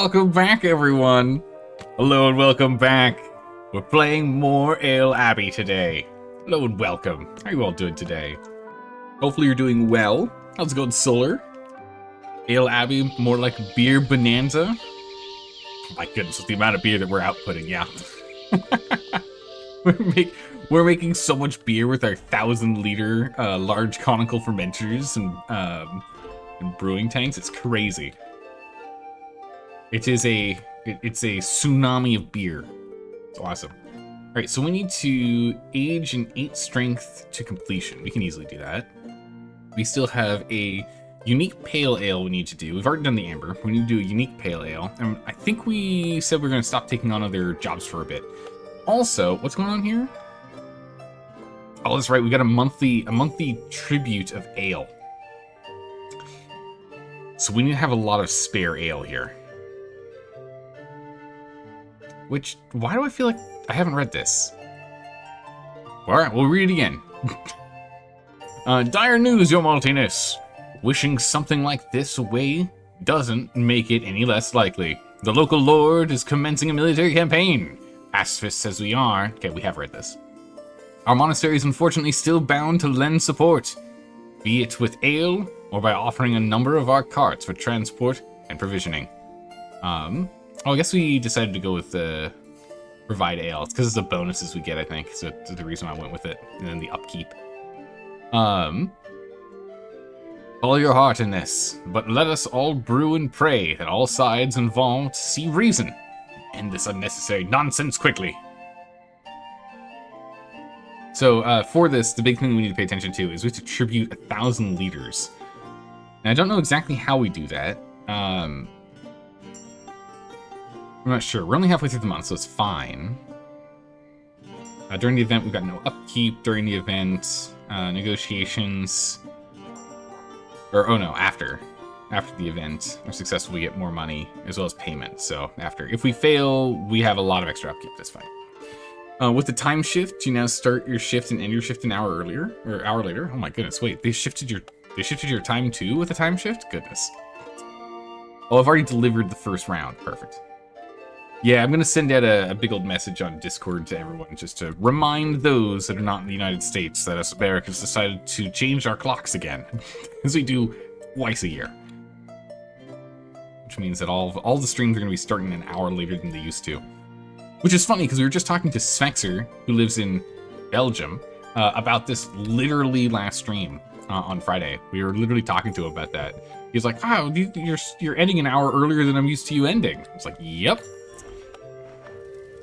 welcome back, everyone. Hello and welcome back. We're playing more Ale Abbey today. Hello and welcome. How are you all doing today? Hopefully you're doing well. How's it going, Solar? Ale Abbey, more like beer bonanza. Oh my goodness, with the amount of beer that we're outputting, yeah. We're making so much beer with our 1,000-liter large conical fermenters and brewing tanks. It's crazy. It's a tsunami of beer. It's awesome. All right, so we need to age an 8 strength to completion. We can easily do that. We still have a unique pale ale we need to do. We've already done the amber. We need to do a unique pale ale. And I think we said we're going to stop taking on other jobs for a bit. Also, what's going on here? Oh, that's right. We got a monthly tribute of ale. So we need to have a lot of spare ale here. Which, why do I feel like I haven't read this? Alright, we'll read it again. Dire news, your maltiness. Wishing something like this away doesn't make it any less likely. The local lord is commencing a military campaign. Pacifists as we are. Okay, we have read this. Our monastery is unfortunately still bound to lend support, be it with ale or by offering a number of our carts for transport and provisioning. Oh, I guess we decided to go with the provide ale. It's because it's the bonuses we get, I think. So that's the reason I went with it. And then the upkeep. Follow your heart in this, but let us all brew and pray that all sides involved see reason. End this unnecessary nonsense quickly. So for this, the big thing we need to pay attention to is we have to tribute 1,000 liters. And I don't know exactly how we do that. I'm not sure. We're only halfway through the month, so it's fine. During the event, we've got no upkeep. During the event, negotiations. Or, oh no, after. After the event, if successful, we get more money, as well as payment. So, after. If we fail, we have a lot of extra upkeep. That's fine. With the time shift, you now start your shift and end your shift an hour earlier. Or hour later. Oh my goodness, wait. They shifted your time too with the time shift? Goodness. Oh, I've already delivered the first round. Perfect. Yeah, I'm going to send out a big old message on Discord to everyone just to remind those that are not in the United States that us Americans decided to change our clocks again, as we do twice a year. Which means that all the streams are going to be starting an hour later than they used to. Which is funny, because we were just talking to Svexer, who lives in Belgium, about this literally last stream on Friday. We were literally talking to him about that. He was like, oh, you're ending an hour earlier than I'm used to you ending. I was like, yep.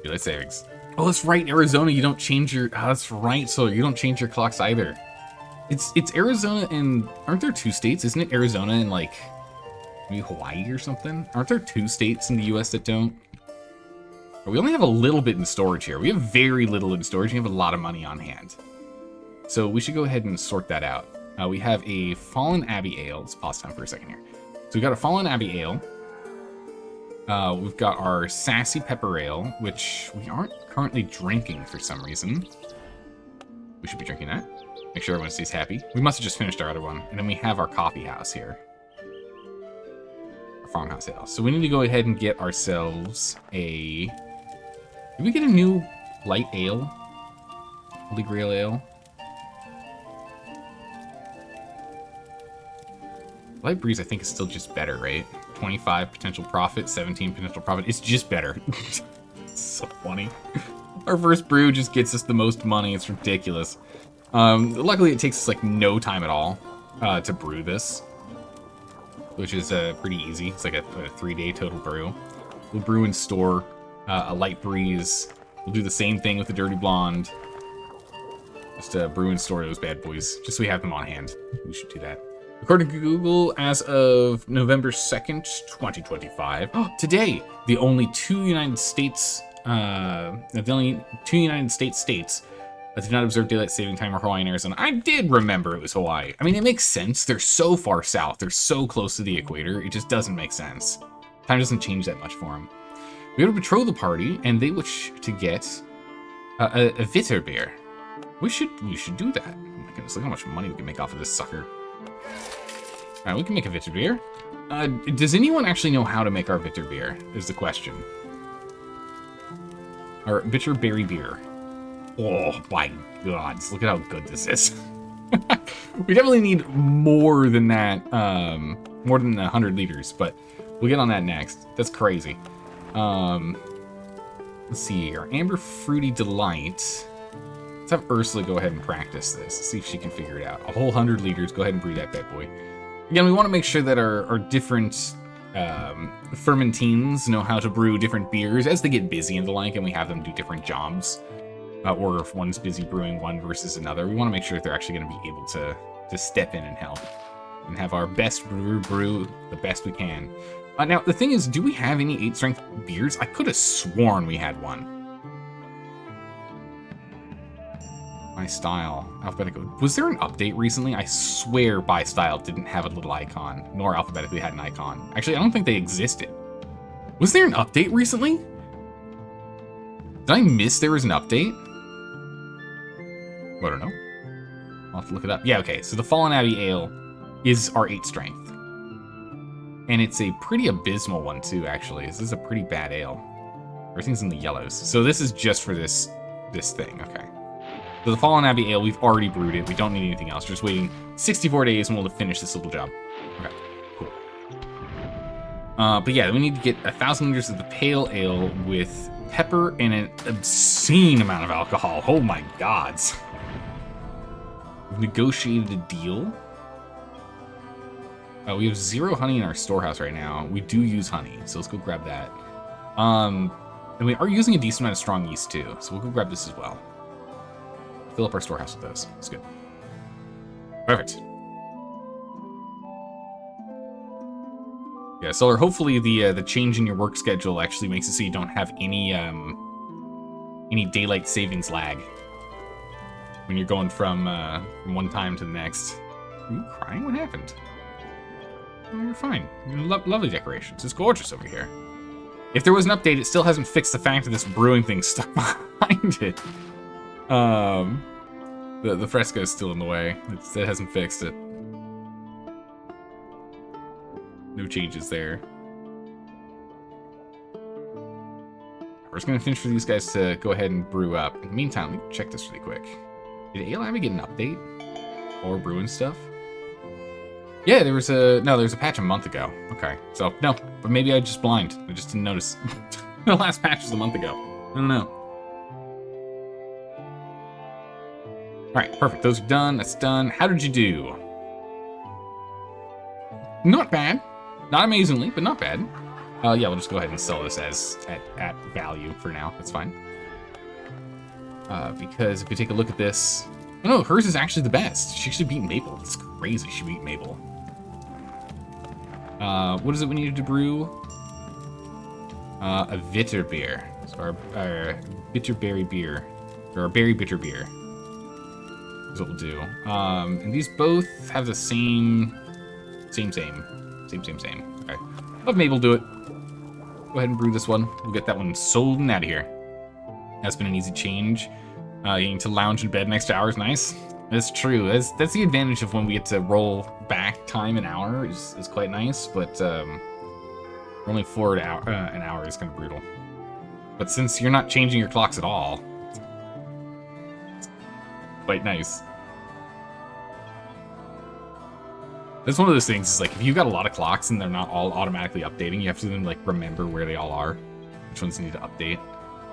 Daylight savings. Oh, that's right, Arizona. You don't change your. Oh, that's right. So you don't change your clocks either. It's Arizona and aren't there 2 states? Isn't it Arizona and like maybe Hawaii or something? Aren't there 2 states in the U.S. that don't? We only have a little bit in storage here. We have very little in storage. We have a lot of money on hand, so we should go ahead and sort that out. We have a Fallen Abbey ale. Let's pause time for a second here. So we got a Fallen Abbey ale. We've got our Sassy Pepper Ale, which we aren't currently drinking for some reason. We should be drinking that. Make sure everyone stays happy. We must have just finished our other one. And then we have our coffee house here. Our farmhouse ale. So we need to go ahead and get ourselves a... Did we get a new light ale? Holy Grail ale? Light Breeze, I think, is still just better, right? 25 potential profit, 17 potential profit. It's just better. It's so funny. Our first brew just gets us the most money. It's ridiculous. Luckily, it takes us like no time at all to brew this, which is pretty easy. It's like a 3-day total brew. We'll brew and store a Light Breeze. We'll do the same thing with the Dirty Blonde. Just brew and store those bad boys, just so we have them on hand. We should do that. According to Google, as of November 2nd, 2025, today, the only 2 United States states that do not observe daylight saving time are Hawaii and Arizona. I did remember it was Hawaii. I mean, it makes sense. They're so far south. They're so close to the equator. It just doesn't make sense. Time doesn't change that much for them. We go to patrol the party, and they wish to get a Vitter beer. We should do that. Oh my goodness, look how much money we can make off of this sucker. Alright, we can make a bitter beer. Does anyone actually know how to make our bitter beer, is the question. Our bitter berry beer. Oh, my God. Look at how good this is. We definitely need more than that, more than 100 liters, but we'll get on that next. That's crazy. Let's see, our Amber Fruity Delight. Let's have Ursula go ahead and practice this. See if she can figure it out. A whole 100 liters. Go ahead and brew that bad boy. Again, we want to make sure that our different fermentines know how to brew different beers as they get busy and the like, and we have them do different jobs. Or if one's busy brewing one versus another, we want to make sure that they're actually going to be able to step in and help. And have our best brewer brew the best we can. Now, the thing is, do we have any 8-strength beers? I could have sworn we had one. By style, alphabetical. Was there an update recently? I swear by style didn't have a little icon, nor alphabetically had an icon. Actually, I don't think they existed. Was there an update recently? Did I miss there was an update? I don't know. I'll have to look it up. Yeah, okay, so the Fallen Abbey Ale is our 8-strength. And it's a pretty abysmal one, too, actually. This is a pretty bad ale. Everything's in the yellows. So this is just for this thing, okay. So the Fallen Abbey Ale, we've already brewed it. We don't need anything else. We're just waiting 64 days and we'll finish this little job. Okay, cool. But yeah, we need to get 1,000 liters of the pale ale with pepper and an obscene amount of alcohol. Oh my gods. We've negotiated a deal. We have 0 honey in our storehouse right now. We do use honey, so let's go grab that. And we are using a decent amount of strong yeast too, so we'll go grab this as well. Fill up our storehouse with those. That's good. Perfect. Yeah, Solar, hopefully the change in your work schedule actually makes it so you don't have any daylight savings lag when you're going from one time to the next. Are you crying? What happened? Oh, you're fine. Lovely decorations. It's gorgeous over here. If there was an update, it still hasn't fixed the fact that this brewing thing's stuck behind it. The fresco is still in the way. It hasn't fixed it. No changes there. We're just gonna finish for these guys to go ahead and brew up. In the meantime, let me check this really quick. Did Ale Abbey get an update? Or brewing stuff? Yeah, there was a patch a month ago. Okay, so no, but maybe I just blind. I just didn't notice. The last patch was a month ago. I don't know. All right, perfect. Those are done. That's done. How did you do? Not bad. Not amazingly, but not bad. Yeah, we'll just go ahead and sell this as at value for now. That's fine. Because if we take a look at this, oh no, hers is actually the best. She actually beat Maple. It's crazy. She beat Maple. What is it we needed to brew? A bitter beer. So our bitter berry beer, or our berry bitter beer. Is what we'll do. And these both have the same. Okay. Let Mabel do it. Go ahead and brew this one. We'll get that one sold and out of here. That's been an easy change. Getting to lounge in bed next hour is nice. That's true. That's the advantage of when we get to roll back time an hour is quite nice, but only forward an hour is kind of brutal. But since you're not changing your clocks at all, it's quite nice. That's one of those things, is like, if you've got a lot of clocks and they're not all automatically updating, you have to then, like, remember where they all are, which ones need to update.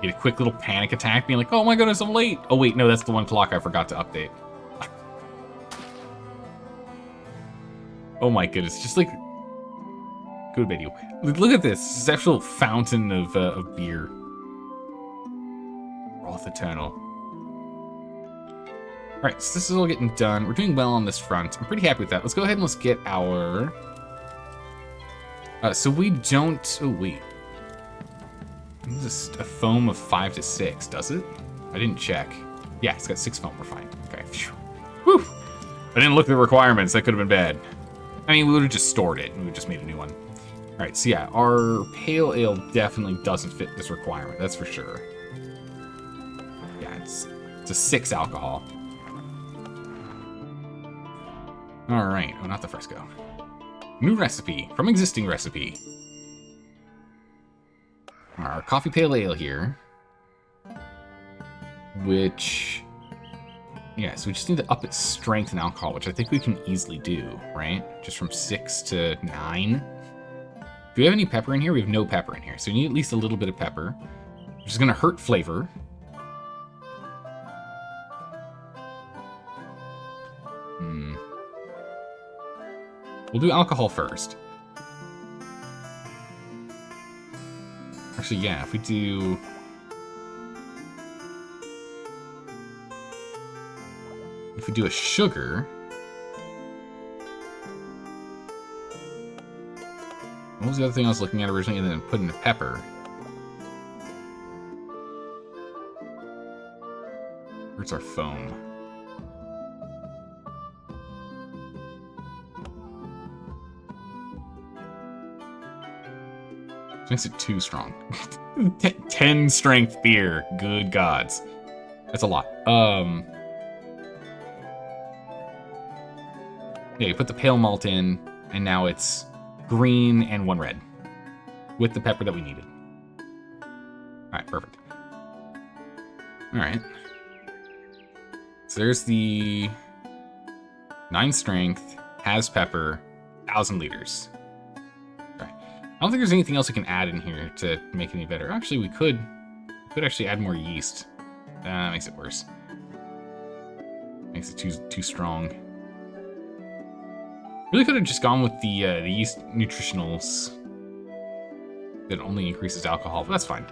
Get a quick little panic attack, being like, oh my goodness, I'm late. Oh wait, no, that's the one clock I forgot to update. Oh my goodness, just like, good video. Look at this, this actual fountain of beer. Wrath Eternal. Alright, so this is all getting done. We're doing well on this front. I'm pretty happy with that. Let's go ahead and let's get our... so we don't... Oh, wait. This is a foam of 5 to 6, does it? I didn't check. Yeah, it's got 6 foam. We're fine. Okay. Whew. I didn't look at the requirements. That could have been bad. I mean, we would have just stored it and we would have just made a new one. Alright, so yeah, our pale ale definitely doesn't fit this requirement. That's for sure. Yeah, it's a 6 alcohol. Alright, oh, not the fresco. New recipe from existing recipe. Our coffee pale ale here. Which... yeah, so we just need to up its strength and alcohol, which I think we can easily do, right? Just from 6 to 9. Do we have any pepper in here? We have no pepper in here, so we need at least a little bit of pepper, which is going to hurt flavor. We'll do alcohol first. Actually, yeah, if we do... if we do a sugar... what was the other thing I was looking at originally, and then put in a pepper? Where's our foam? This makes it too strong. 10 strength beer. Good gods. That's a lot. Yeah, you put the pale malt in, and now it's green and 1 red. With the pepper that we needed. Alright, perfect. Alright. So there's the 9 strength, has pepper, 1,000 liters. Okay. I don't think there's anything else we can add in here to make it any better. Actually, we could actually add more yeast. Makes it worse. Makes it too strong. Really could have just gone with the yeast nutritionals that only increases alcohol, but that's fine.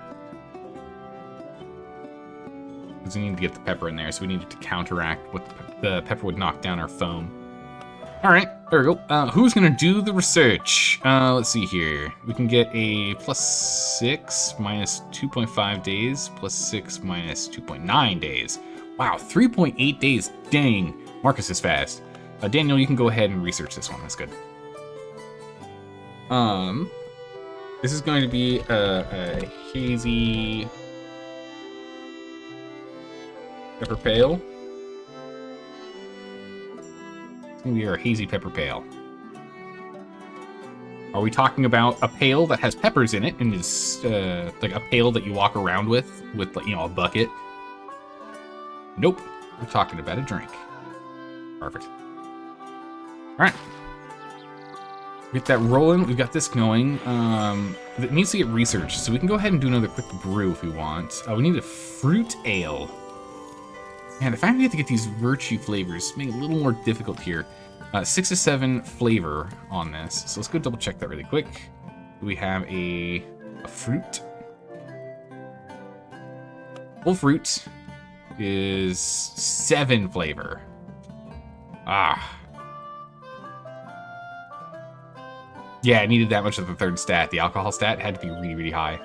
Because we need to get the pepper in there, so we needed to counteract what the pepper would knock down our foam. All right, there we go. Who's gonna do the research? Let's see here. We can get a +6 minus 2.5 days, +6 minus 2.9 days. Wow, 3.8 days. Dang, Marcus is fast. Daniel, you can go ahead and research this one. That's good. This is going to be a hazy pepper pale. It's going to be our hazy pepper pale. Are we talking about a pail that has peppers in it and is like a pail that you walk around with like, you know, a bucket? Nope. We're talking about a drink. Perfect. All right. Get that rolling. We've got this going. It needs to get researched, so we can go ahead and do another quick brew if we want. We need a fruit ale. Man, if I have to get these virtue flavors, make it a little more difficult here. 6 to 7 flavor on this. So let's go double check that really quick. Do we have a fruit? Full fruit is 7 flavor. Ah. Yeah, I needed that much of the third stat. The alcohol stat had to be really, really high.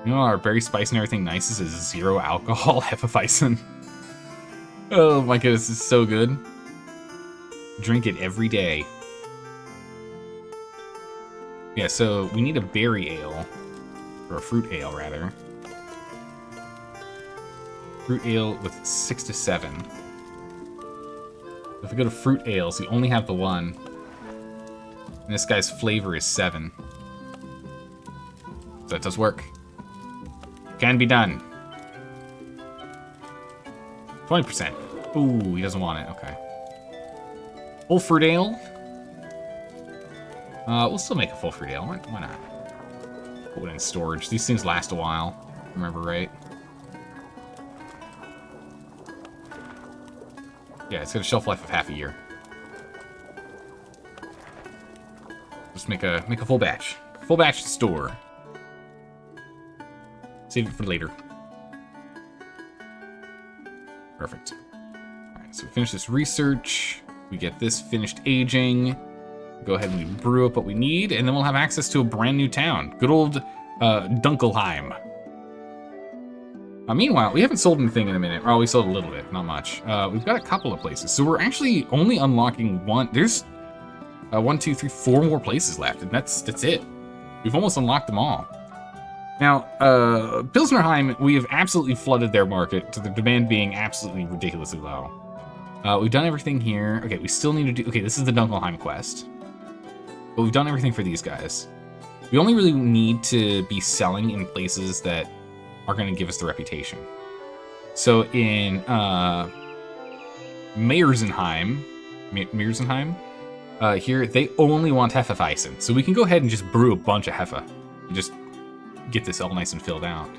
You know, our berry spice and everything nice is 0 alcohol Hefeweizen. Oh my goodness, this is so good. Drink it every day. Yeah, so we need a berry ale. Or a fruit ale, rather. Fruit ale with 6 to 7. If we go to fruit ales, we only have the one. And this guy's flavor is 7. So that does work. Can be done. 20%. Ooh, he doesn't want it. Okay. Full fruit ale. We'll still make a full fruit ale. Why not? Put it in storage. These things last a while. Remember right? Yeah, it's got a shelf life of half a year. Just make a full batch. Full batch to store. Save it for later. Perfect. Alright, so we finish this research. We get this finished aging. Go ahead and we brew up what we need, and then we'll have access to a brand new town. Good old Dunkelheim. Meanwhile, we haven't sold anything in a minute. Well, we sold a little bit, not much. We've got a couple of places. So we're actually only unlocking one. There's 1, 2, 3, 4 more places left, and that's it. We've almost unlocked them all. Now, Pilsnerheim, we have absolutely flooded their market to the demand being absolutely ridiculously low. We've done everything here. Okay, we still need to do... Okay, this is the Dunkelheim quest. but we've done everything for these guys. We only really need to be selling in places that are going to give us the reputation. So in Meyersenheim, here, they only want Hefeweizen. So we can go ahead and just brew a bunch of Hefe. And just get this all nice and filled out.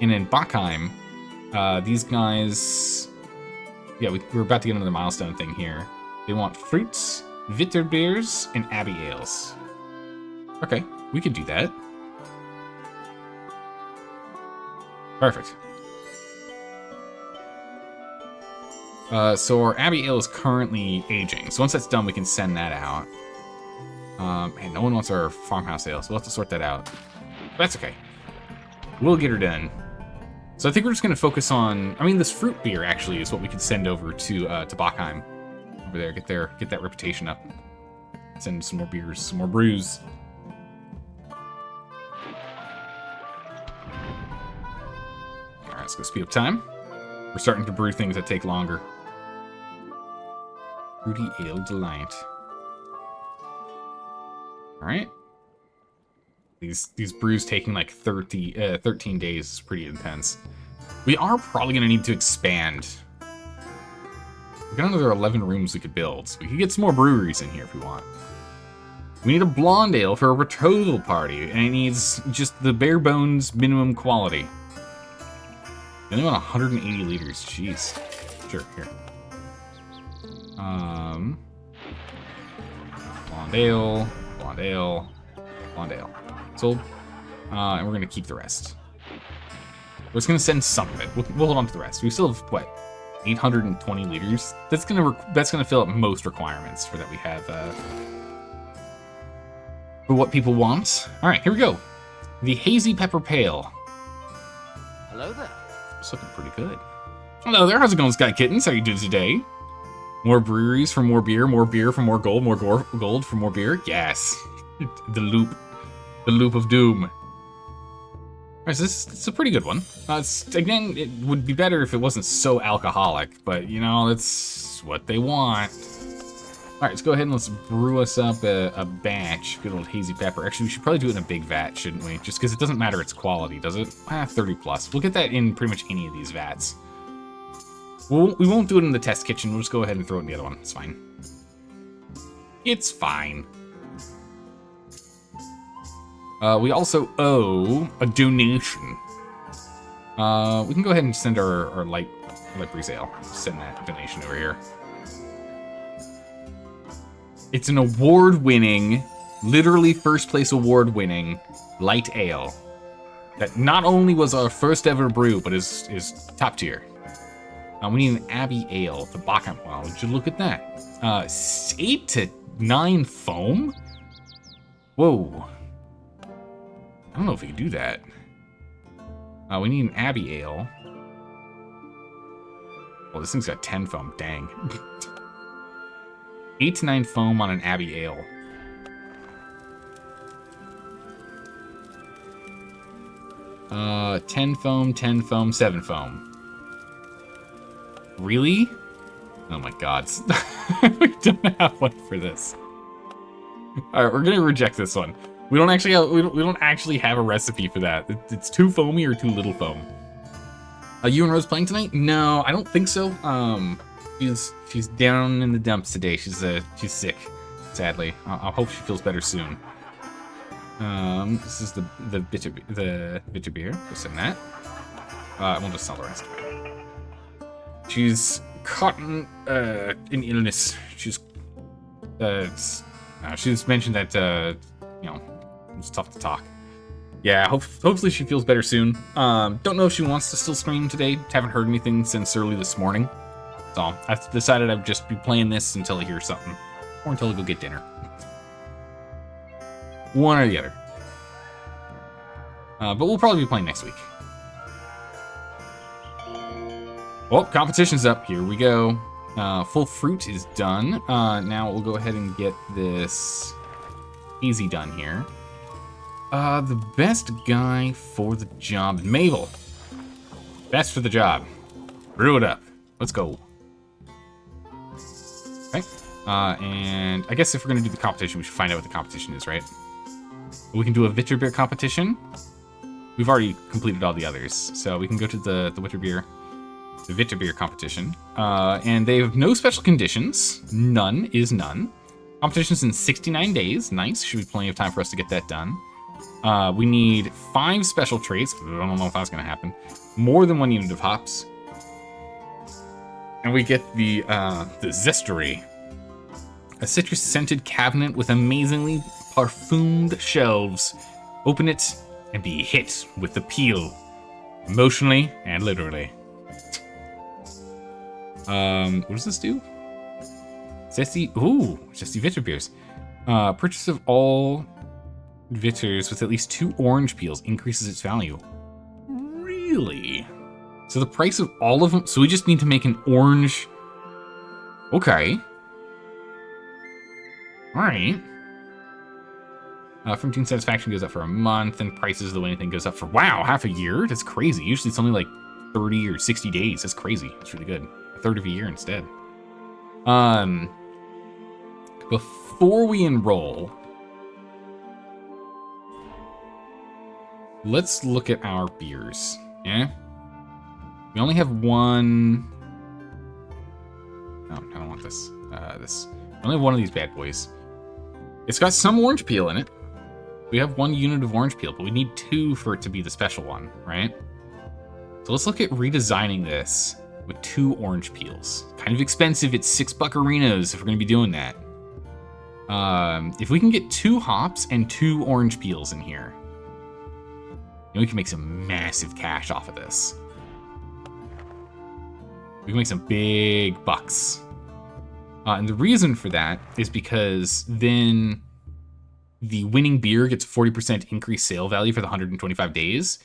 And in Bachheim, these guys... Yeah, we're about to get another milestone thing here. They want fruits, Bitterbeers, and Abbey ales. Okay, we could do that. Perfect. So our Abbey ale is currently aging. So once that's done, we can send that out. And no one wants our farmhouse ale, so we'll have to sort that out. But that's okay. We'll get her done. So I think we're just going to focus on... I mean, this fruit beer, actually, is what we could send over to Bachheim. Over there, get that reputation up. Send some more beers, some more brews. Alright, let's go speed up time. We're starting to brew things that take longer. Fruity Ale Delight. Alright. These brews taking like 13 days is pretty intense. We are probably going to need to expand. We've got another 11 rooms we could build. So we could get some more breweries in here if we want. We need a blonde ale for a betrothal party, and it needs just the bare bones minimum quality. We only want 180 liters. Jeez. Sure, here. Blonde ale, blonde ale, blonde ale. Sold. And we're gonna keep the rest. We're just gonna send some of it. We'll hold on to the rest. We still have what, 820 liters. That's gonna fill up most requirements for that we have. For what people want. All right, here we go. The Hazy Pepper Pale. Hello there. It's looking pretty good. Hello there. How's it going, Sky Kittens? How you doing today? More breweries for more beer for more gold, more gold for more beer. Yes. The loop of doom. Alright, so this is a pretty good one. Again, it would be better if it wasn't so alcoholic, but you know, that's what they want. Alright, let's go ahead and let's brew us up a batch. Good old hazy pepper. Actually, we should probably do it in a big vat, shouldn't we? Just because it doesn't matter its quality, does it? 30 plus. We'll get that in pretty much any of these vats. We won't do it in the test kitchen. We'll just go ahead and throw it in the other one. It's fine. It's fine. We also owe a donation. We can go ahead and send our light breeze ale. Send that donation over here. It's an award-winning, literally first place award-winning light ale that not only was our first ever brew, but is top tier. We need an Abbey ale, the Bachheim. Wow, would you look at that? 8 to 9 foam? Whoa. I don't know if we can do that. We need an Abbey ale. Well, this thing's got 10 foam. Dang. 8 to 9 foam on an Abbey ale. Uh, 10 foam, 10 foam, 7 foam. Really? Oh my god. We don't have one for this. Alright, we're gonna reject this one. We don't actually have a recipe for that. It's too foamy or too little foam. You and Rose playing tonight? No, I don't think so. She's down in the dumps today. She's sick, sadly. I hope she feels better soon. This is the bitter beer. We'll send that. We'll just sell the rest of it. She's caught in illness. She's mentioned that you know, it's tough to talk. Yeah, hopefully she feels better soon. Don't know if she wants to still stream today. Haven't heard anything since early this morning. So I decided I'd just be playing this until I hear something. Or until I go get dinner. One or the other. But we'll probably be playing next week. Well, competition's up. Here we go. Full fruit is done. Now we'll go ahead and get this easy done here. The best guy for the job. Mabel. Best for the job. Brew it up. Let's go. Okay. And I guess if we're going to do the competition, we should find out what the competition is, right? We can do a Witcher beer competition. We've already completed all the others, so we can go to the Witcher beer competition. And they have no special conditions. None is none. Competition's in 69 days. Nice. Should be plenty of time for us to get that done. We need 5 special traits. I don't know if that's going to happen. More than 1 unit of hops. And we get the Zestery. A citrus-scented cabinet with amazingly perfumed shelves. Open it and be hit with the peel. Emotionally and literally. What does this do? Zesty Vitter beers. Purchase of all Vitters with at least 2 orange peels increases its value. Really? So the price of all of them, so we just need to make an orange. Okay. Alright. From June satisfaction goes up for a month, and prices of the winning thing goes up for, wow, half a year? That's crazy. Usually it's only like 30 or 60 days. That's crazy. That's really good. A third of a year instead. Before we enroll, let's look at our beers. Yeah? We only have one. No, I don't want this. This. We only have one of these bad boys. It's got some orange peel in it. We have 1 unit of orange peel, but we need 2 for it to be the special one, right? So let's look at redesigning this with 2 orange peels. Kind of expensive. It's $6 buccarinos if we're going to be doing that. If we can get 2 hops and 2 orange peels in here, then we can make some massive cash off of this. We can make some big bucks. And the reason for that is because then the winning beer gets 40% increased sale value for the 125 days.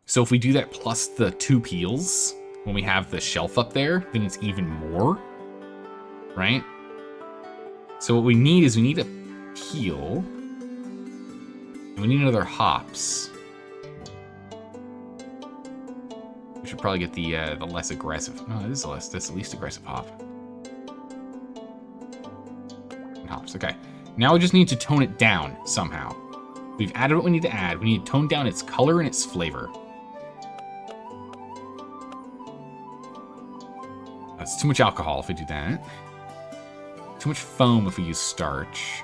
So if we do that plus the 2 peels, when we have the shelf up there, then it's even more, right? So what we need is we need a peel, and we need another hops. We should probably get the less aggressive. No, this is that's the least aggressive hop. And hops. Okay. Now we just need to tone it down somehow. We've added what we need to add. We need to tone down its color and its flavor. That's too much alcohol if we do that. Too much foam if we use starch.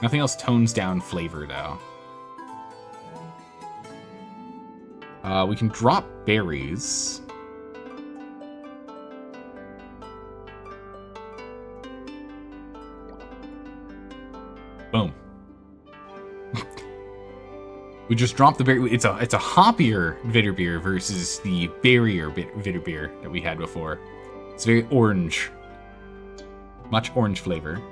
Nothing else tones down flavor, though. We can drop berries. Boom. We just dropped the berry. It's a hoppier Vitter beer versus the berrier Vitter beer that we had before. It's very orange. Much orange flavor.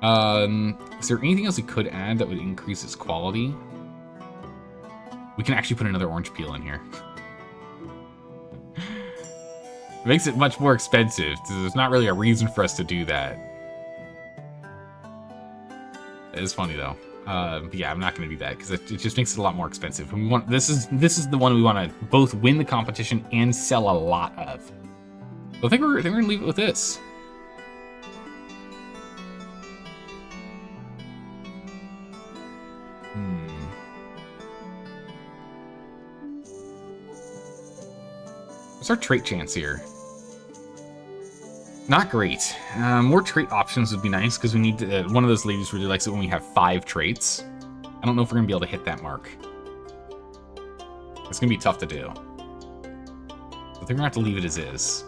Is there anything else we could add that would increase its quality? We can actually put another orange peel in here. It makes it much more expensive. There's not really a reason for us to do that. It is funny though. But yeah, I'm not going to do that because it just makes it a lot more expensive. And we want this is the one we want to both win the competition and sell a lot of. So I think we're gonna leave it with this. What's our trait chance here? Not great. More trait options would be nice because we need to, one of those ladies really likes it when we have 5 traits. I don't know if we're gonna be able to hit that mark. It's gonna be tough to do. I think we're gonna have to leave it as is.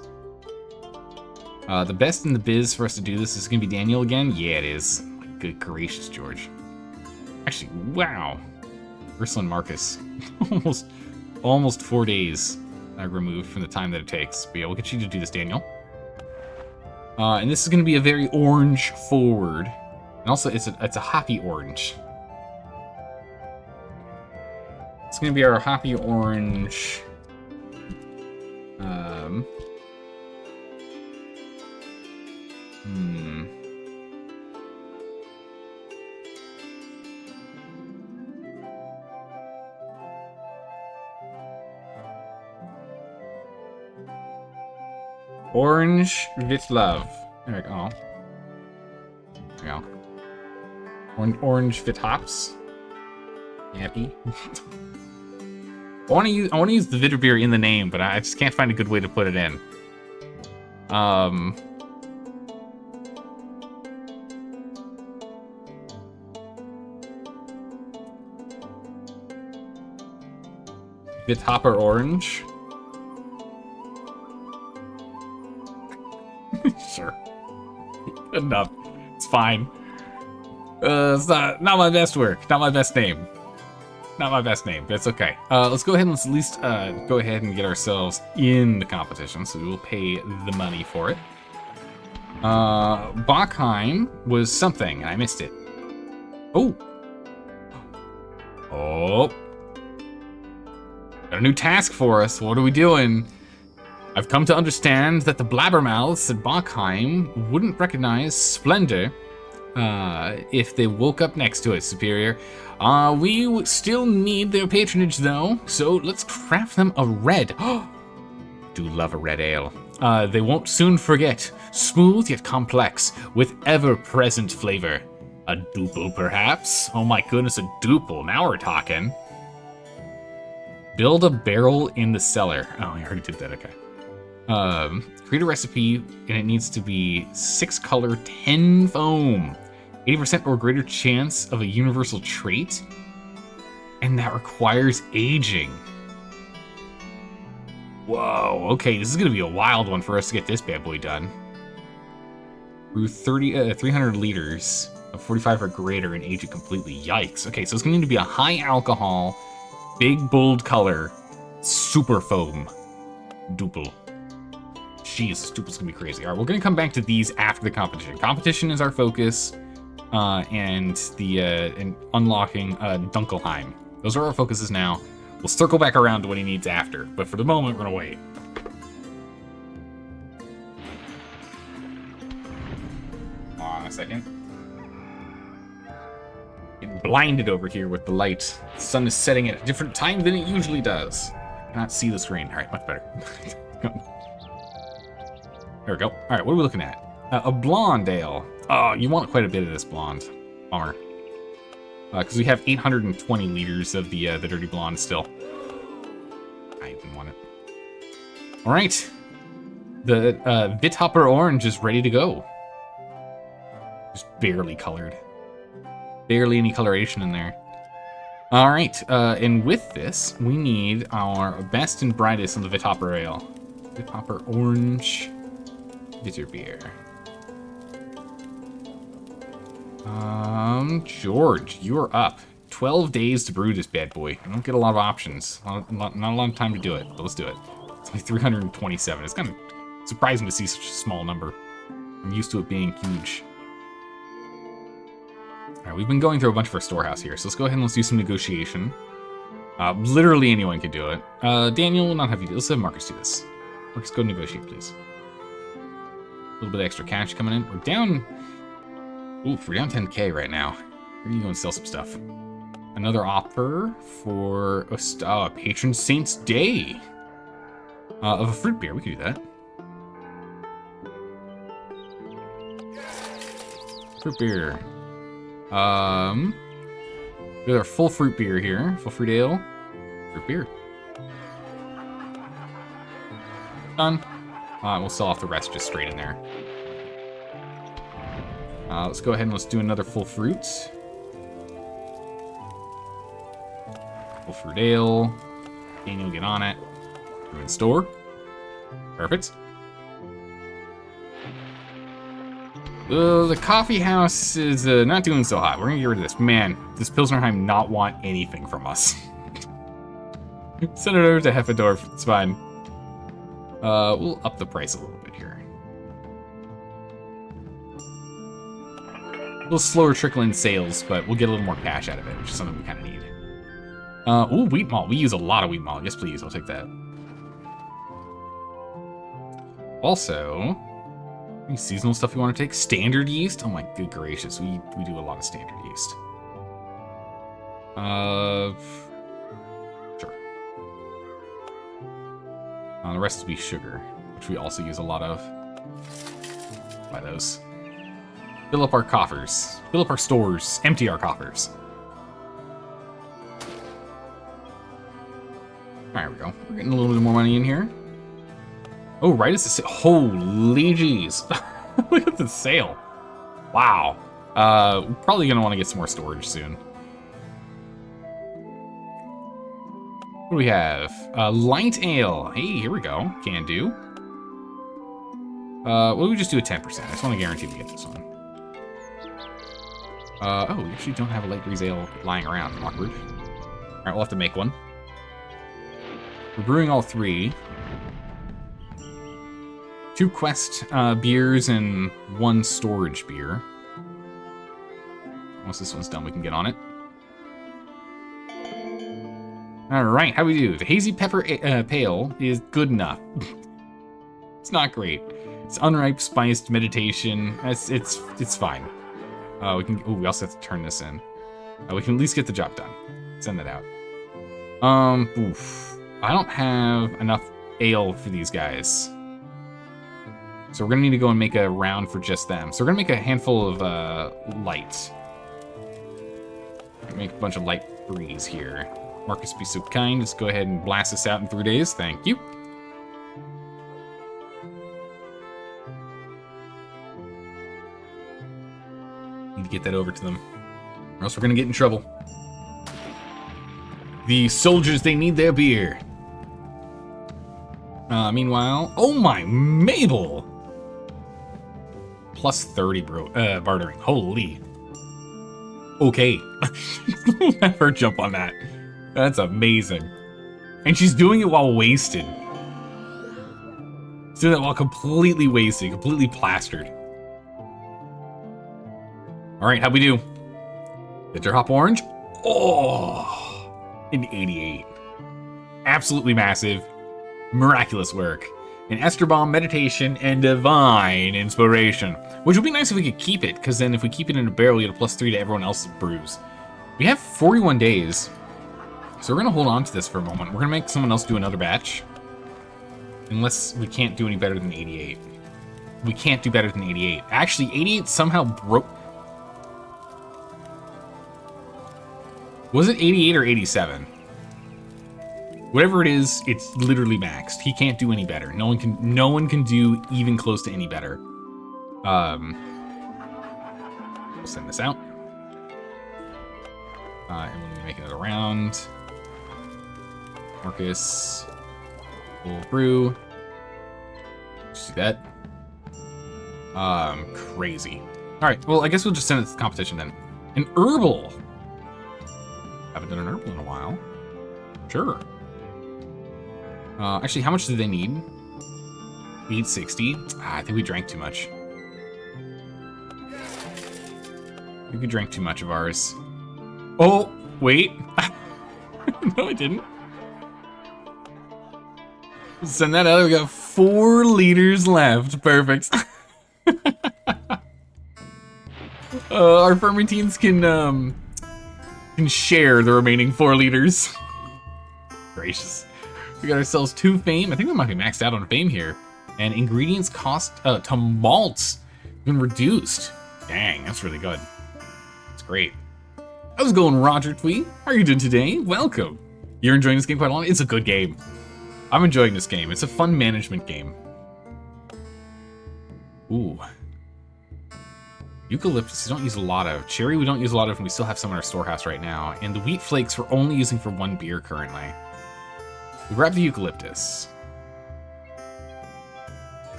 The best in the biz for us to do this is gonna be Daniel again. Yeah, it is. My good gracious, George. Actually, wow. Ursula and Marcus. almost 4 days removed from the time that it takes. But yeah, we'll get you to do this, Daniel. And this is going to be a very orange forward. And also, it's a hoppy orange. It's going to be our hoppy orange. Orange with love. There we go. There we go. Orange with hops. Happy. I want to use the bitter beer in the name, but I just can't find a good way to put it in. With hopper orange. Sure. Good enough. It's fine. It's not my best work. Not my best name. Not my best name, but it's okay. Let's go ahead and let's at least go ahead and get ourselves in the competition, so we will pay the money for it. Bachheim was something, and I missed it. Oh. Oh. Got a new task for us. What are we doing? I've come to understand that the blabbermouths at Bachheim wouldn't recognize Splendor if they woke up next to it, Superior. We still need their patronage, though, so let's craft them a red. Do love a red ale. They won't soon forget. Smooth yet complex, with ever-present flavor. A duple, perhaps? Oh my goodness, a duple. Now we're talking. Build a barrel in the cellar. Oh, I already did that, okay. Create a recipe, and it needs to be 6 color, 10 foam. 80% or greater chance of a universal trait. And that requires aging. Whoa, okay, this is gonna be a wild one for us to get this bad boy done. Brew 300 liters of 45 or greater and age it completely. Yikes. Okay, so it's gonna need to be a high alcohol, big bold color, super foam. Duple. Jeez, duple's gonna be crazy. All right, we're gonna come back to these after the competition. Competition is our focus, and unlocking Dunkelheim. Those are our focuses now. We'll circle back around to what he needs after, but for the moment, we're gonna wait. Hold on a second. Getting blinded over here with the light. The sun is setting at a different time than it usually does. I cannot see the screen. All right, much better. There we go. All right, what are we looking at? A blonde ale. Oh, you want quite a bit of this blonde. Bummer. Because we have 820 liters of the dirty blonde still. I didn't want it. All right. The Vithopper orange is ready to go. Just barely colored. Barely any coloration in there. All right, and with this, we need our best and brightest on the Vithopper ale. Vithopper orange bitter beer. George, you are up. 12 days to brew this bad boy. I don't get a lot of options. Not a lot of time to do it, but let's do it. It's only 327. It's kind of surprising to see such a small number. I'm used to it being huge. All right, we've been going through a bunch of our storehouse here, so let's go ahead and let's do some negotiation. Literally anyone can do it. Daniel will not have you do. Let's have Marcus do this. Marcus, go negotiate, please. A little bit of extra cash coming in. We're down. Oof, we're down 10K right now. We're gonna go and sell some stuff. Another offer for a patron saint's day of a fruit beer. We could do that. Fruit beer. We have our full fruit beer here. Full fruit ale. Fruit beer. Done. We'll sell off the rest just straight in there. Let's go ahead and let's do another full fruit. Full fruit ale. Daniel, get on it. We're in store. Perfect. The coffee house is not doing so hot. We're gonna get rid of this. Man, does Pilsnerheim not want anything from us? Send it over to Heffendorf. It's fine. We'll up the price a little bit here. A little slower trickle in sales, but we'll get a little more cash out of it, which is something we kind of need. Ooh, wheat malt. We use a lot of wheat malt. Yes, please. I'll take that. Also, any seasonal stuff you want to take? Standard yeast? Oh my good gracious. We do a lot of standard yeast. Sure. The rest will be sugar. which we also use a lot of. Buy those. Fill up our coffers. Fill up our stores. Empty our coffers. There we go. We're getting a little bit more money in here. Oh, right as the sale. Holy jeez. Look at the sale. Wow. We're probably going to want to get some more storage soon. What do we have? Light ale. Hey, here we go. Can do. Well, we just do a 10%. I just want to guarantee we get this one. Oh, we actually don't have a light breeze ale lying around. Awkward. All right, we'll have to make one. We're brewing all 3. 2 quest beers and 1 storage beer. Once this one's done, we can get on it. All right, how we do? The hazy pepper pale is good enough. It's not great. It's unripe spiced meditation. It's fine. We can. Oh, we also have to turn this in. We can at least get the job done. Send that out. Oof. I don't have enough ale for these guys. So we're gonna need to go and make a round for just them. So we're gonna make a handful of light. Make a bunch of light breeze here. Marcus, be so kind. Just go ahead and blast this out in 3 days. Thank you. Need to get that over to them, or else we're gonna get in trouble. The soldiers, they need their beer. Meanwhile, oh my, Mabel! Plus 30 bartering. Holy. Okay. Let her jump on that. That's amazing. And she's doing it while wasted. She's doing it while completely wasted, completely plastered. Alright, how'd we do? Did your hop orange? Oh! An 88. Absolutely massive. Miraculous work. An Ester Bomb, Meditation, and Divine Inspiration. Which would be nice if we could keep it, because then if we keep it in a barrel, we get a +3 to everyone else's brews. We have 41 days. So we're going to hold on to this for a moment. We're going to make someone else do another batch. Unless we can't do any better than 88. We can't do better than 88. Actually, 88 somehow broke... Was it 88 or 87? Whatever it is, it's literally maxed. He can't do any better. No one can do even close to any better. We'll send this out. And we'll make another round. Marcus. We'll brew. See that? Crazy. Alright, well, I guess we'll just send it to the competition then. An herbal! Haven't done an herbal in a while. Sure. Actually, how much do they need? We need 60. I think we drank too much. I think we drank too much of ours. Oh, wait. No, I didn't. Send that out. We got 4 liters left. Perfect. Our fermentines can share the remaining 4 liters. Gracious. We got ourselves 2 fame. I think we might be maxed out on fame here. And ingredients cost to malts been reduced. Dang, that's really good. That's great. How's it going, Roger Twee? How are you doing today? Welcome. You're enjoying this game quite a lot? It's a good game. I'm enjoying this game. It's a fun management game. Ooh. Eucalyptus, we don't use a lot of. Cherry, we don't use a lot of, and we still have some in our storehouse right now. And the wheat flakes, we're only using for 1 beer currently. We grab the eucalyptus.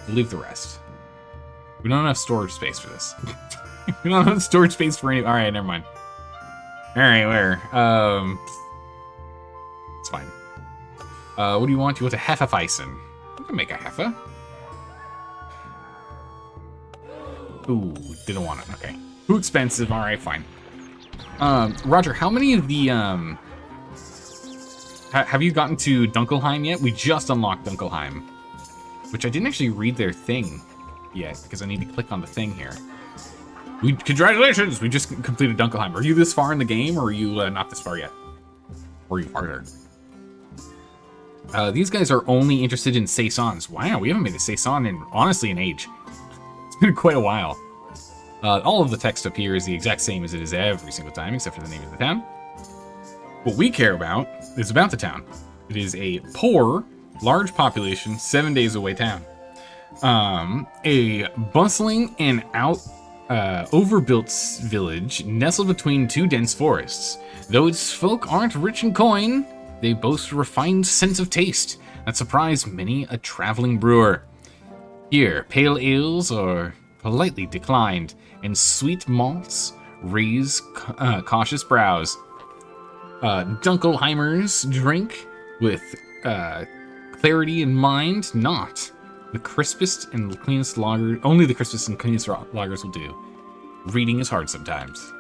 We'll leave the rest. We don't have enough storage space for this. We don't have enough storage space for any. Alright, never mind. Alright, where? It's fine. What do you want? You want a Hefeweizen. We can make a Hefe. Ooh, didn't want it. Okay. Too expensive. Alright, fine. Roger, how many of the, have you gotten to Dunkelheim yet? We just unlocked Dunkelheim. Which I didn't actually read their thing yet, because I need to click on the thing here. Congratulations! We just completed Dunkelheim. Are you this far in the game, or are you not this far yet? Or are you farther? These guys are only interested in saisons. Wow, we haven't made a saison in, honestly, an age. It's been quite a while. All of the text up here is the exact same as it is every single time, except for the name of the town. What we care about is about the town. It is a poor, large population, 7 days away town. A bustling and overbuilt village nestled between two dense forests. Though its folk aren't rich in coin, they boast a refined sense of taste that surprise many a traveling brewer. Here, pale ales are politely declined, and sweet malts raise cautious brows. Dunkelheimers drink with clarity in mind, not the crispest and cleanest lager. Only the crispest and cleanest lagers will do. Reading is hard sometimes.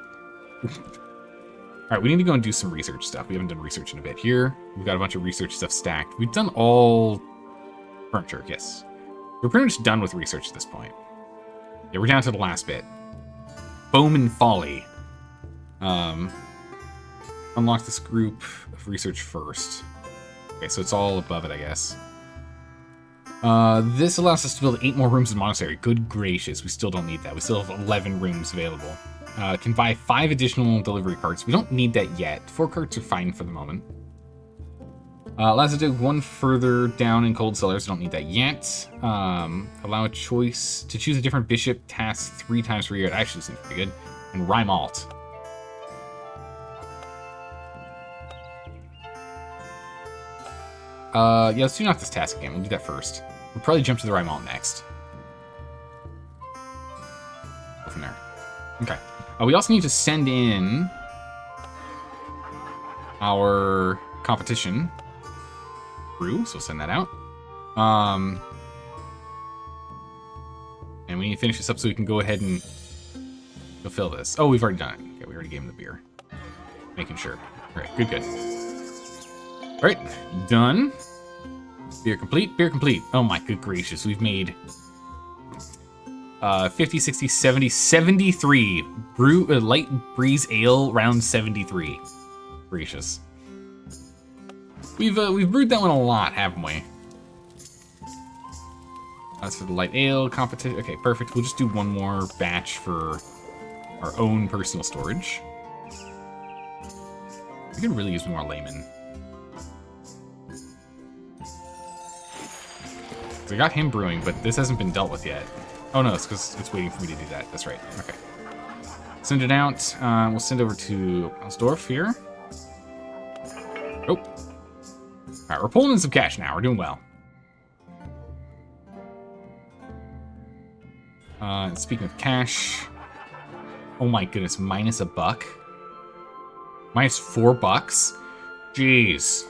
Alright, we need to go and do some research stuff. We haven't done research in a bit. Here, we've got a bunch of research stuff stacked. We've done all furniture, yes. We're pretty much done with research at this point. Yeah, we're down to the last bit. Bowman Folly. Unlock this group of research first. Okay, so it's all above it, I guess. This allows us to build 8 more rooms in the monastery. Good gracious, we still don't need that. We still have 11 rooms available. Can buy 5 additional delivery carts. We don't need that yet. 4 carts are fine for the moment. Allows us to dig 1 further down in cold cellars. Don't need that yet. Allow a choice to choose a different bishop task 3 times per year. It actually seems pretty good. And rye malt. Yeah, let's do not this task again. We'll do that first. We'll probably jump to the rye malt next. Go from there. Okay. We also need to send in our competition brew, so we'll send that out. And we need to finish this up so we can go ahead and fulfill this. Oh, we've already done it. Okay, we already gave him the beer. Making sure. All right, good, good. All right, done. Beer complete, beer complete. Oh my good gracious, we've made 50, 60, 70, 73. Light breeze ale, round 73. Gracious. We've brewed that one a lot, haven't we? That's for the light ale competition. Okay, perfect. We'll just do one more batch for our own personal storage. We could really use more laymen. So I got him brewing, but this hasn't been dealt with yet. Oh no, it's because it's waiting for me to do that. That's right. Okay. Send it out. We'll send over to Elsdorf here. Oh. Alright, we're pulling in some cash now. We're doing well. Speaking of cash. Oh my goodness, minus $1. Minus $4. Jeez.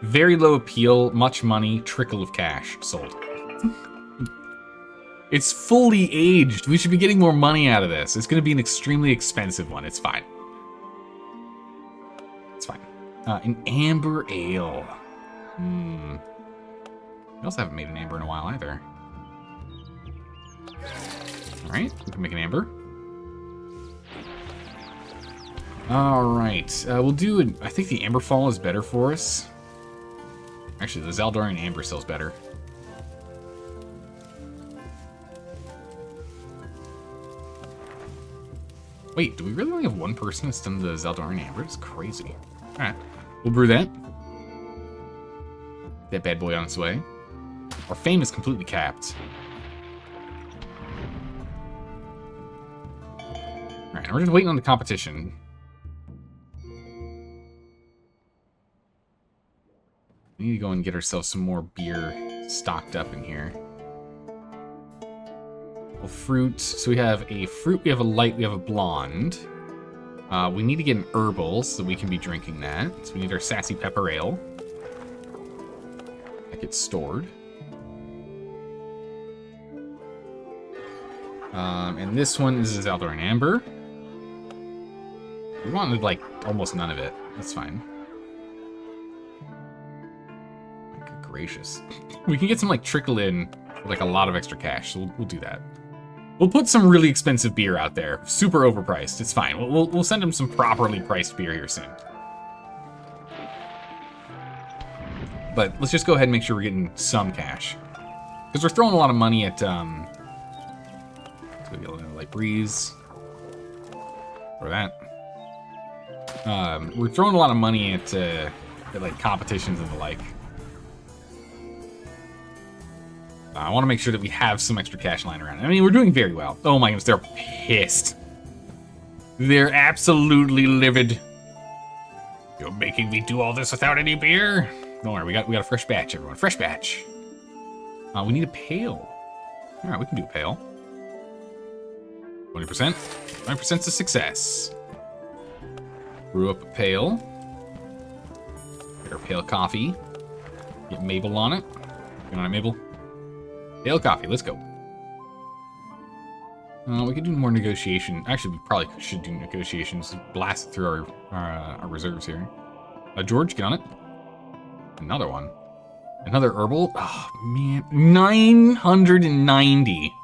Very low appeal, much money, trickle of cash. Sold. It's fully aged. We should be getting more money out of this. It's going to be an extremely expensive one. It's fine. It's fine. An amber ale. We also haven't made an amber in a while either. Alright, we can make an amber. Alright, we'll do I think the Amber Fall is better for us. Actually, the Zaldorian Amber sells better. Wait, do we really only have one person that's done the Zaldorian Amber? It's crazy. Alright, we'll brew that. That bad boy on its way. Our fame is completely capped. Alright, and we're just waiting on the competition. We need to go and get ourselves some more beer stocked up in here. Well, fruit. So we have a fruit, we have a light, we have a blonde. We need to get an herbal so we can be drinking that. So we need our sassy pepper ale. That gets stored. And this one is a Zaldorian Amber. We wanted, like, almost none of it. That's fine. Gracious. We can get some like trickle in for like a lot of extra cash, so we'll do that. We'll put some really expensive beer out there. Super overpriced. It's fine. We'll send him some properly priced beer here soon. But let's just go ahead and make sure we're getting some cash. Because we're throwing a lot of money at, let's go get a little light breeze. Or that. We're throwing a lot of money at like competitions and the like. I want to make sure that we have some extra cash lying around. I mean, we're doing very well. Oh my goodness, they're pissed. They're absolutely livid. You're making me do all this without any beer? Don't worry, we got a fresh batch, everyone. Fresh batch. We need a pail. All right, we can do a pail. 20%. 20%'s a success. Brew up a pail. Get our pale coffee. Get Mabel on it. You know what, Mabel? Pale coffee, let's go. We could do more negotiation. Actually, we probably should do negotiations. Blast it through our reserves here. George, get on it. Another one. Another herbal. Oh, man. 990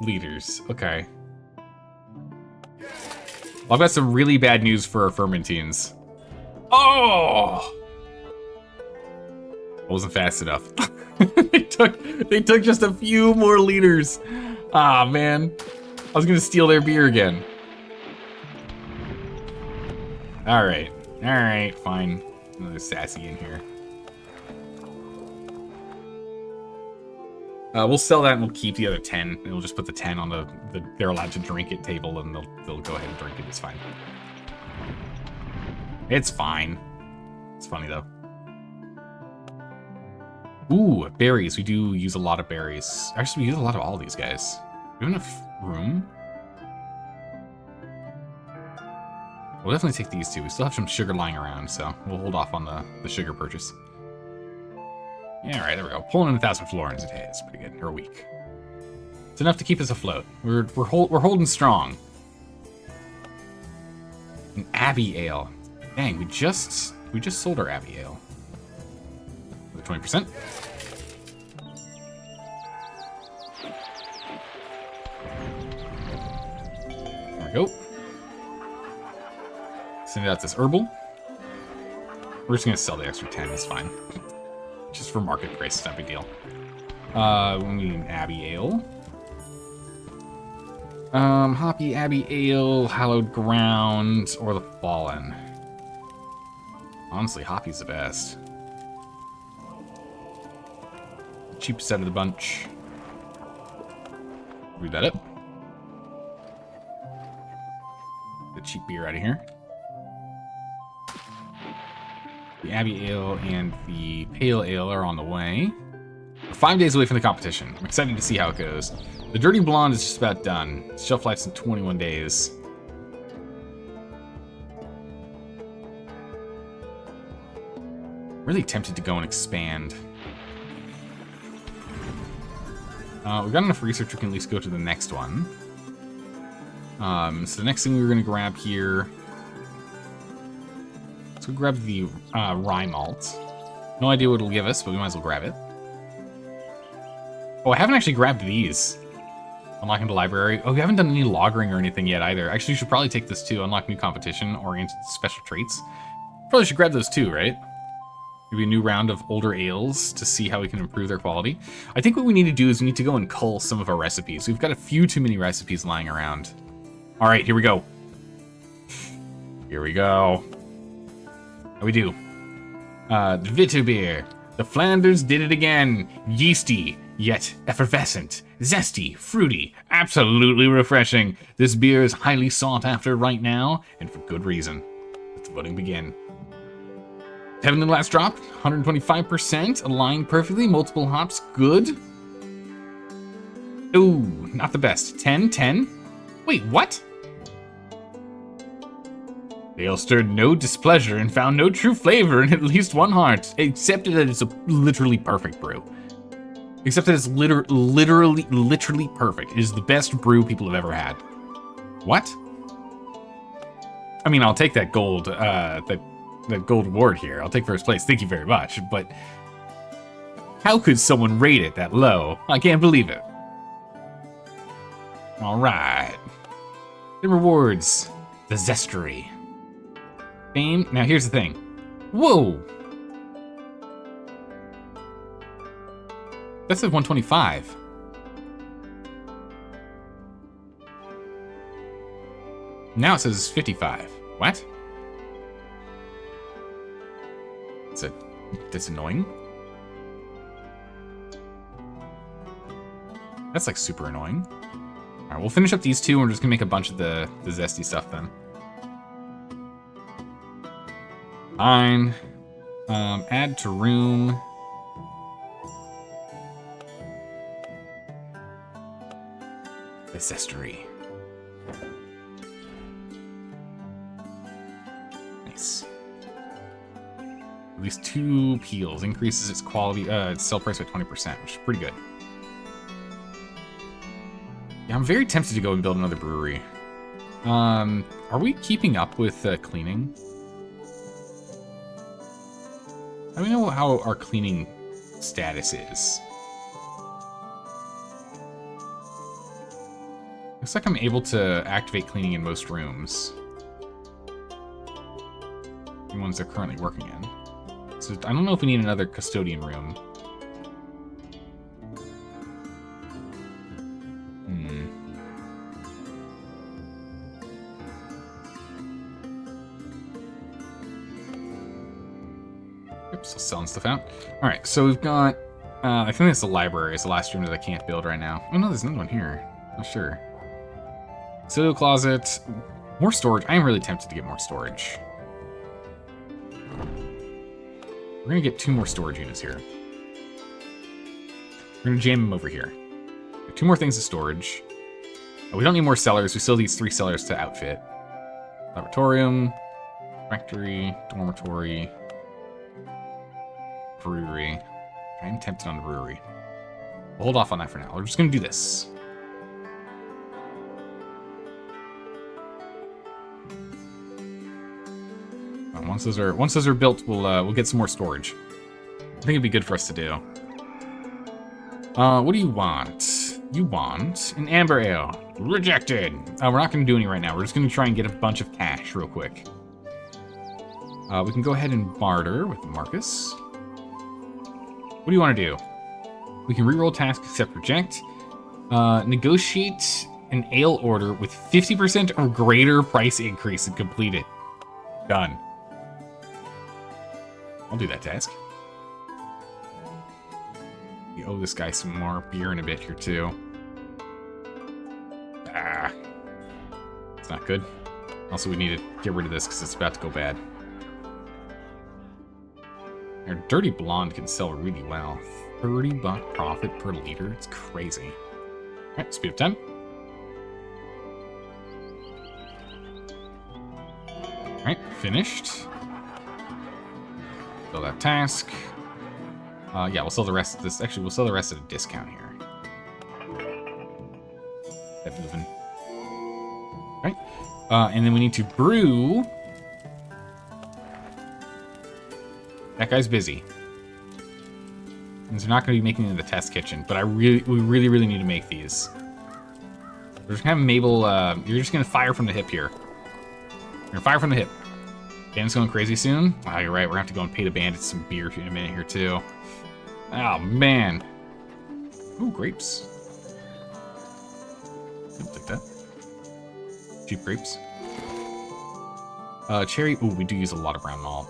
liters. Okay. Well, I've got some really bad news for our fermentines. Oh! I wasn't fast enough. they took just a few more liters. Ah, man. I was gonna steal their beer again. Alright. Alright, fine. Another sassy in here. We'll sell that and we'll keep the other 10. And we'll just put the 10 on the they're allowed to drink it table and they'll go ahead and drink it. It's fine. It's fine. It's funny though. Ooh, berries. We do use a lot of berries. Actually, we use a lot of all these guys. Do we have enough room? We'll definitely take these two. We still have some sugar lying around, so we'll hold off on the sugar purchase. Yeah, all right, there we go. Pulling in 1,000 florins a day. That's pretty good. Or a week. It's enough to keep us afloat. We're holding strong. An Abbey ale. Dang, we just sold our Abbey ale. 20%. There we go. Send it out this herbal. We're just gonna sell the extra 10, it's fine. Just for market price, it's not a big deal. We need an Abbey ale. Hoppy, Abbey ale, hallowed ground, or the fallen. Honestly, hoppy's the best. Cheapest out of the bunch. Read that up. The cheap beer out of here. The Abbey ale and the pale ale are on the way. We're 5 days away from the competition. I'm excited to see how it goes. The dirty blonde is just about done. Its shelf life's in 21 days. Really tempted to go and expand. We've got enough research, we can at least go to the next one. So the next thing we were going to grab here... Let's go grab the rye malt. No idea what it'll give us, but we might as well grab it. Oh, I haven't actually grabbed these. Unlocking the library. Oh, we haven't done any lagering or anything yet either. Actually, you should probably take this too. Unlock new competition, oriented special traits. Probably should grab those too, right? Maybe a new round of older ales to see how we can improve their quality. I think what we need to do is we need to go and cull some of our recipes. We've got a few too many recipes lying around. All right, here we go. Here we go. How we do? The Vitterbeer. The Flanders did it again. Yeasty, yet effervescent. Zesty, fruity, absolutely refreshing. This beer is highly sought after right now, and for good reason. Let the voting begin. Having the last drop, 125%, aligned perfectly, multiple hops, good. Ooh, not the best. 10, 10. Wait, what? They all stirred no displeasure and found no true flavor in at least one heart, except that it's a literally perfect brew. Except that it's literally perfect. It is the best brew people have ever had. What? I mean, I'll take that gold, that gold award here. I'll take first place. Thank you very much. But how could someone rate it that low? I can't believe it. Alright. The rewards. The Zestery. Fame. Now here's the thing. Whoa! That said 125. Now it says 55. What? That's annoying. That's like super annoying. Alright, we'll finish up these two and we're just gonna make a bunch of the zesty stuff then. Fine. Add to room. The Zestery. Nice. At least 2 peels. Increases its quality, its sell price by 20%, which is pretty good. Yeah, I'm very tempted to go and build another brewery. Are we keeping up with cleaning? I don't know how our cleaning status is. Looks like I'm able to activate cleaning in most rooms. The ones they're currently working in. So I don't know if we need another custodian room. Oops, still selling stuff out. Alright, so we've got... I think that's the library. It's the last room that I can't build right now. Oh no, there's another one here. Not sure. Citadel closet. More storage. I am really tempted to get more storage. We're gonna get 2 more storage units here. We're gonna jam them over here. 2 more things of storage. Oh, we don't need more cellars. We still need 3 cellars to outfit. Laboratorium, factory, dormitory, brewery. I'm tempted on the brewery. We'll hold off on that for now. We're just gonna do this. Once those are built, we'll get some more storage. I think it'd be good for us to do. What do you want? You want an amber ale. Rejected. We're not going to do any right now. We're just going to try and get a bunch of cash real quick. We can go ahead and barter with Marcus. What do you want to do? We can reroll task, accept, reject. Negotiate an ale order with 50% or greater price increase and complete it. Done. I'll do that task. We owe this guy some more beer in a bit here, too. Ah. It's not good. Also, we need to get rid of this because it's about to go bad. Our dirty blonde can sell really well. $30 profit per liter. It's crazy. Alright, speed up time. Alright, finished. Fill that task. Yeah, we'll sell the rest of this. Actually, we'll sell the rest at a discount here. Keep moving. Right. And then we need to brew. That guy's busy. Means they're not going to be making it in the test kitchen, but we really need to make these. We're just gonna have Mabel. You're just gonna fire from the hip here. You're gonna fire from the hip. Bandit's going crazy soon. Oh, you're right. We're gonna have to go and pay the bandits some beer in a minute here too. Oh man. Ooh, grapes. I'll take that. Cheap grapes. Cherry. Ooh, we do use a lot of brown malt.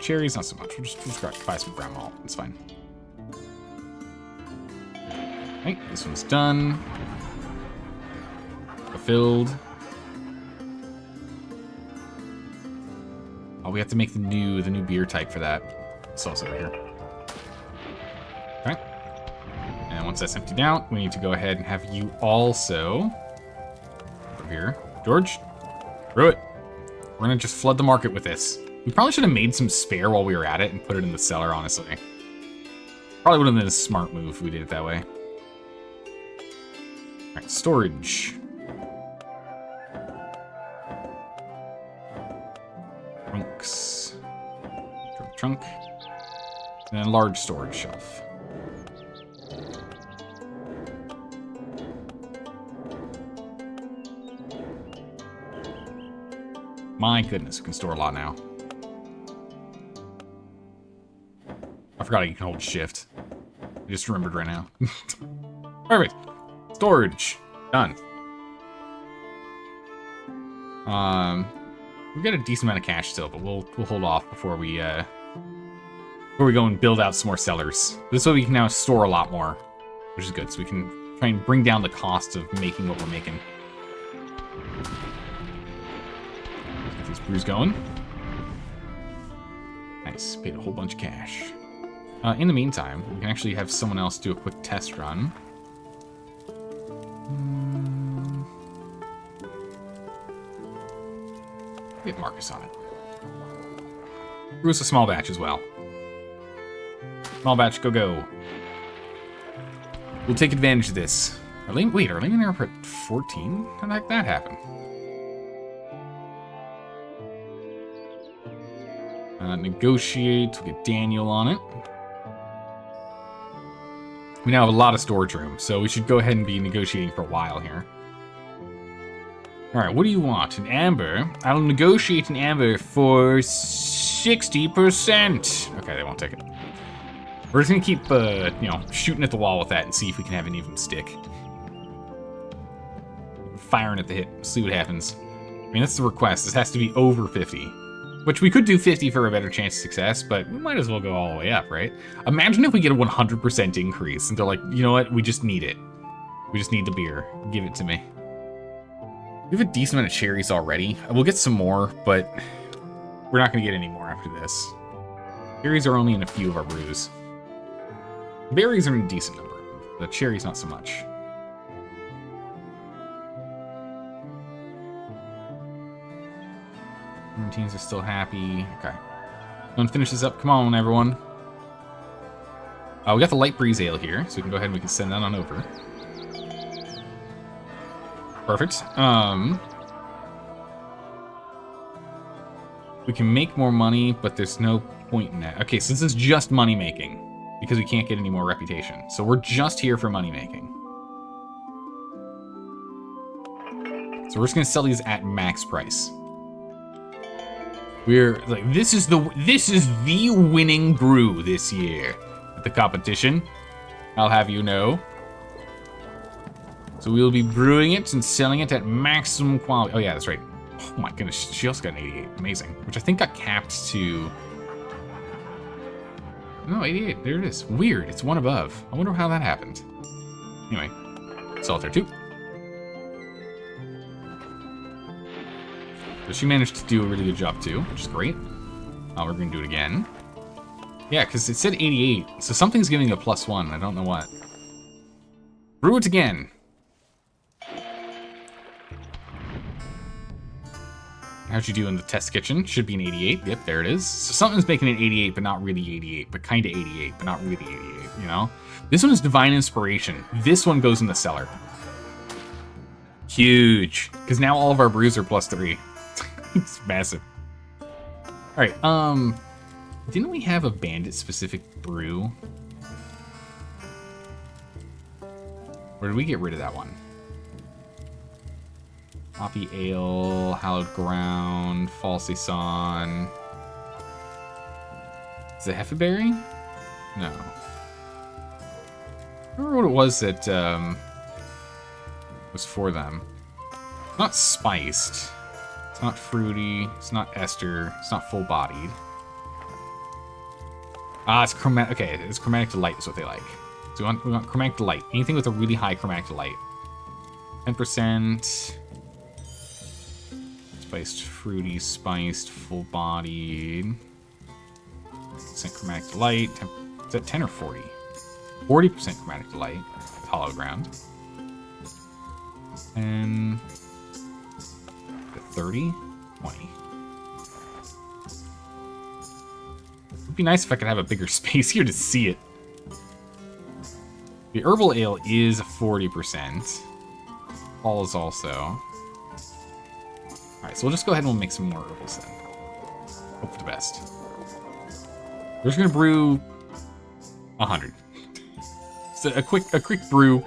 Cherries, not so much. We'll just buy some brown malt. It's fine. Okay, this one's done. Fulfilled. Oh, we have to make the new beer type for that. Sauce over here. Okay. And once that's emptied out, we need to go ahead and have you also over here. George, brew it. We're gonna just flood the market with this. We probably should have made some spare while we were at it and put it in the cellar, honestly. Probably would have been a smart move if we did it that way. Alright, storage. Trunks. trunk. And then large storage shelf. My goodness, we can store a lot now. I forgot you can hold shift. I just remembered right now. Perfect. Storage. Done. We've got a decent amount of cash still, but we'll hold off before we go and build out some more cellars. This way we can now store a lot more, which is good. So we can try and bring down the cost of making what we're making. Get these brews going. Nice. Paid a whole bunch of cash. In the meantime, we can actually have someone else do a quick test run. Get Marcus on it. Brew's a small batch as well. Small batch, go. We'll take advantage of this. Are Layman up at 14? How the heck that happen? Negotiate. We'll get Daniel on it. We now have a lot of storage room, so we should go ahead and be negotiating for a while here. Alright, what do you want? An amber? I'll negotiate an amber for 60%. Okay, they won't take it. We're just gonna keep, shooting at the wall with that and see if we can have any of them stick. Firing at the hit, see what happens. I mean, that's the request. This has to be over 50. Which we could do 50 for a better chance of success, but we might as well go all the way up, right? Imagine if we get a 100% increase and they're like, you know what? We just need it. We just need the beer. Give it to me. We have a decent amount of cherries already. We'll get some more, but we're not going to get any more after this. Cherries are only in a few of our brews. Berries are in a decent number. The cherries, not so much. Teams are still happy. Okay. Don't finish this up. Come on, everyone. We got the light breeze ale here, so we can go ahead and we can send that on over. Perfect. We can make more money, but there's no point in that. Okay, so this is just money making because we can't get any more reputation. So we're just here for money making. So we're just gonna sell these at max price. We're like, this is the winning brew this year at the competition. I'll have you know. So we'll be brewing it and selling it at maximum quality. Oh yeah, that's right. Oh my goodness, she also got an 88. Amazing. Which I think got capped to... No, 88. There it is. Weird. It's one above. I wonder how that happened. Anyway, sell it there too. So she managed to do a really good job too, which is great. We're going to do it again. Yeah, because it said 88, so something's giving a +1. I don't know what. Brew it again. How'd you do in the test kitchen? Should be an 88. Yep, there it is. So something's making it 88, but not really 88. But kind of 88, but not really 88, you know? This one is Divine Inspiration. This one goes in the cellar. Huge. Because now all of our brews are +3. It's massive. Alright, didn't we have a bandit-specific brew? Or did we get rid of that one? Hoppy Ale, Hallowed Ground, Fall Saison. Is it Hefeberry? No. I remember what it was that was for them. It's not spiced. It's not fruity. It's not ester. It's not full-bodied. It's chromatic. Okay, it's chromatic delight is what they like. So we want chromatic delight. Anything with a really high chromatic delight. 10%. Spiced, fruity, spiced, full-bodied. % chromatic delight. Is that 10 or 40? 40% chromatic delight. It's hollow ground. And 30, 20. It'd be nice if I could have a bigger space here to see it. The herbal ale is 40%. Fall is also. Alright, so we'll just go ahead and we'll make some more herbals then. Hope for the best. We're just gonna brew 100. So a quick brew.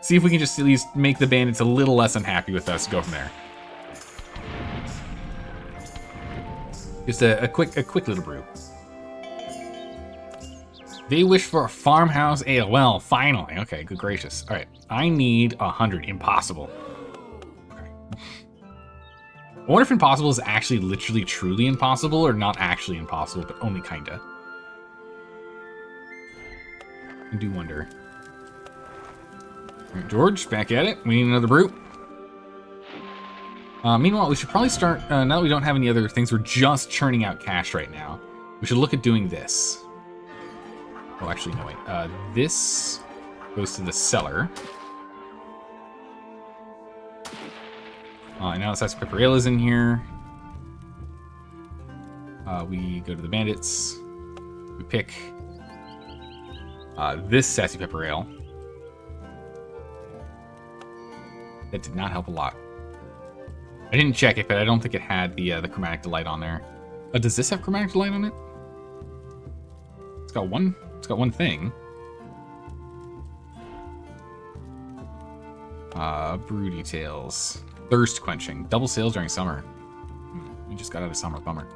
See if we can just at least make the bandits a little less unhappy with us. Go from there. Just a quick little brew. They wish for a farmhouse ale. Well, finally. Okay, good gracious. All right, I need 100. Impossible. Okay. I wonder if impossible is actually literally truly impossible or not actually impossible, but only kinda. I do wonder. All right, George, back at it. We need another brew. Meanwhile, we should probably start, now that we don't have any other things, we're just churning out cash right now. We should look at doing this. Oh, actually, no, wait. This goes to the cellar. Now the sassy pepper ale is in here. We go to the bandits. We pick this sassy pepper ale. That did not help a lot. I didn't check it, but I don't think it had the chromatic delight on there. Does this have chromatic delight on it? It's got one. It's got one thing. Brew details. Thirst quenching. Double sales during summer. We just got out of summer. Bummer.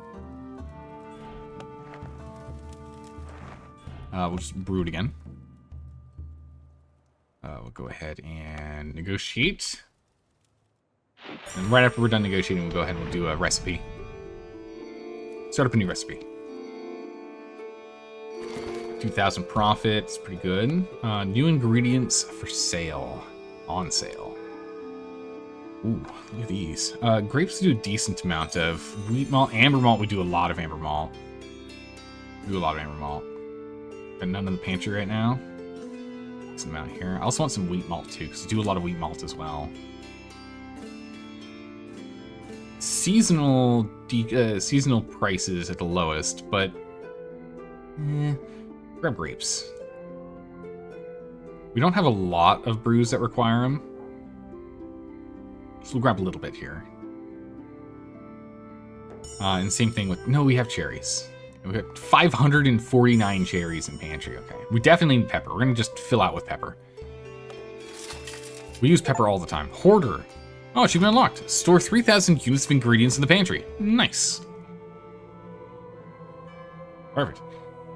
We'll just brew it again. We'll go ahead and negotiate. And right after we're done negotiating, we'll go ahead and we'll do a recipe. Start up a new recipe. 2,000 profit. It's pretty good. New ingredients for sale. On sale. Ooh, look at these. Grapes we do a decent amount of. Wheat malt, amber malt, we do a lot of amber malt. We do a lot of amber malt. Got none in the pantry right now. Some amount here. I also want some wheat malt too, because we do a lot of wheat malt as well. Seasonal seasonal prices at the lowest, but grab grapes. We don't have a lot of brews that require them, so we'll grab a little bit here. And same thing with, no, we have cherries. We got 549 cherries in pantry. Okay, we definitely need pepper. We're gonna just fill out with pepper. We use pepper all the time. Hoarder. Oh, achievement unlocked. Store 3,000 units of ingredients in the pantry. Nice. Perfect.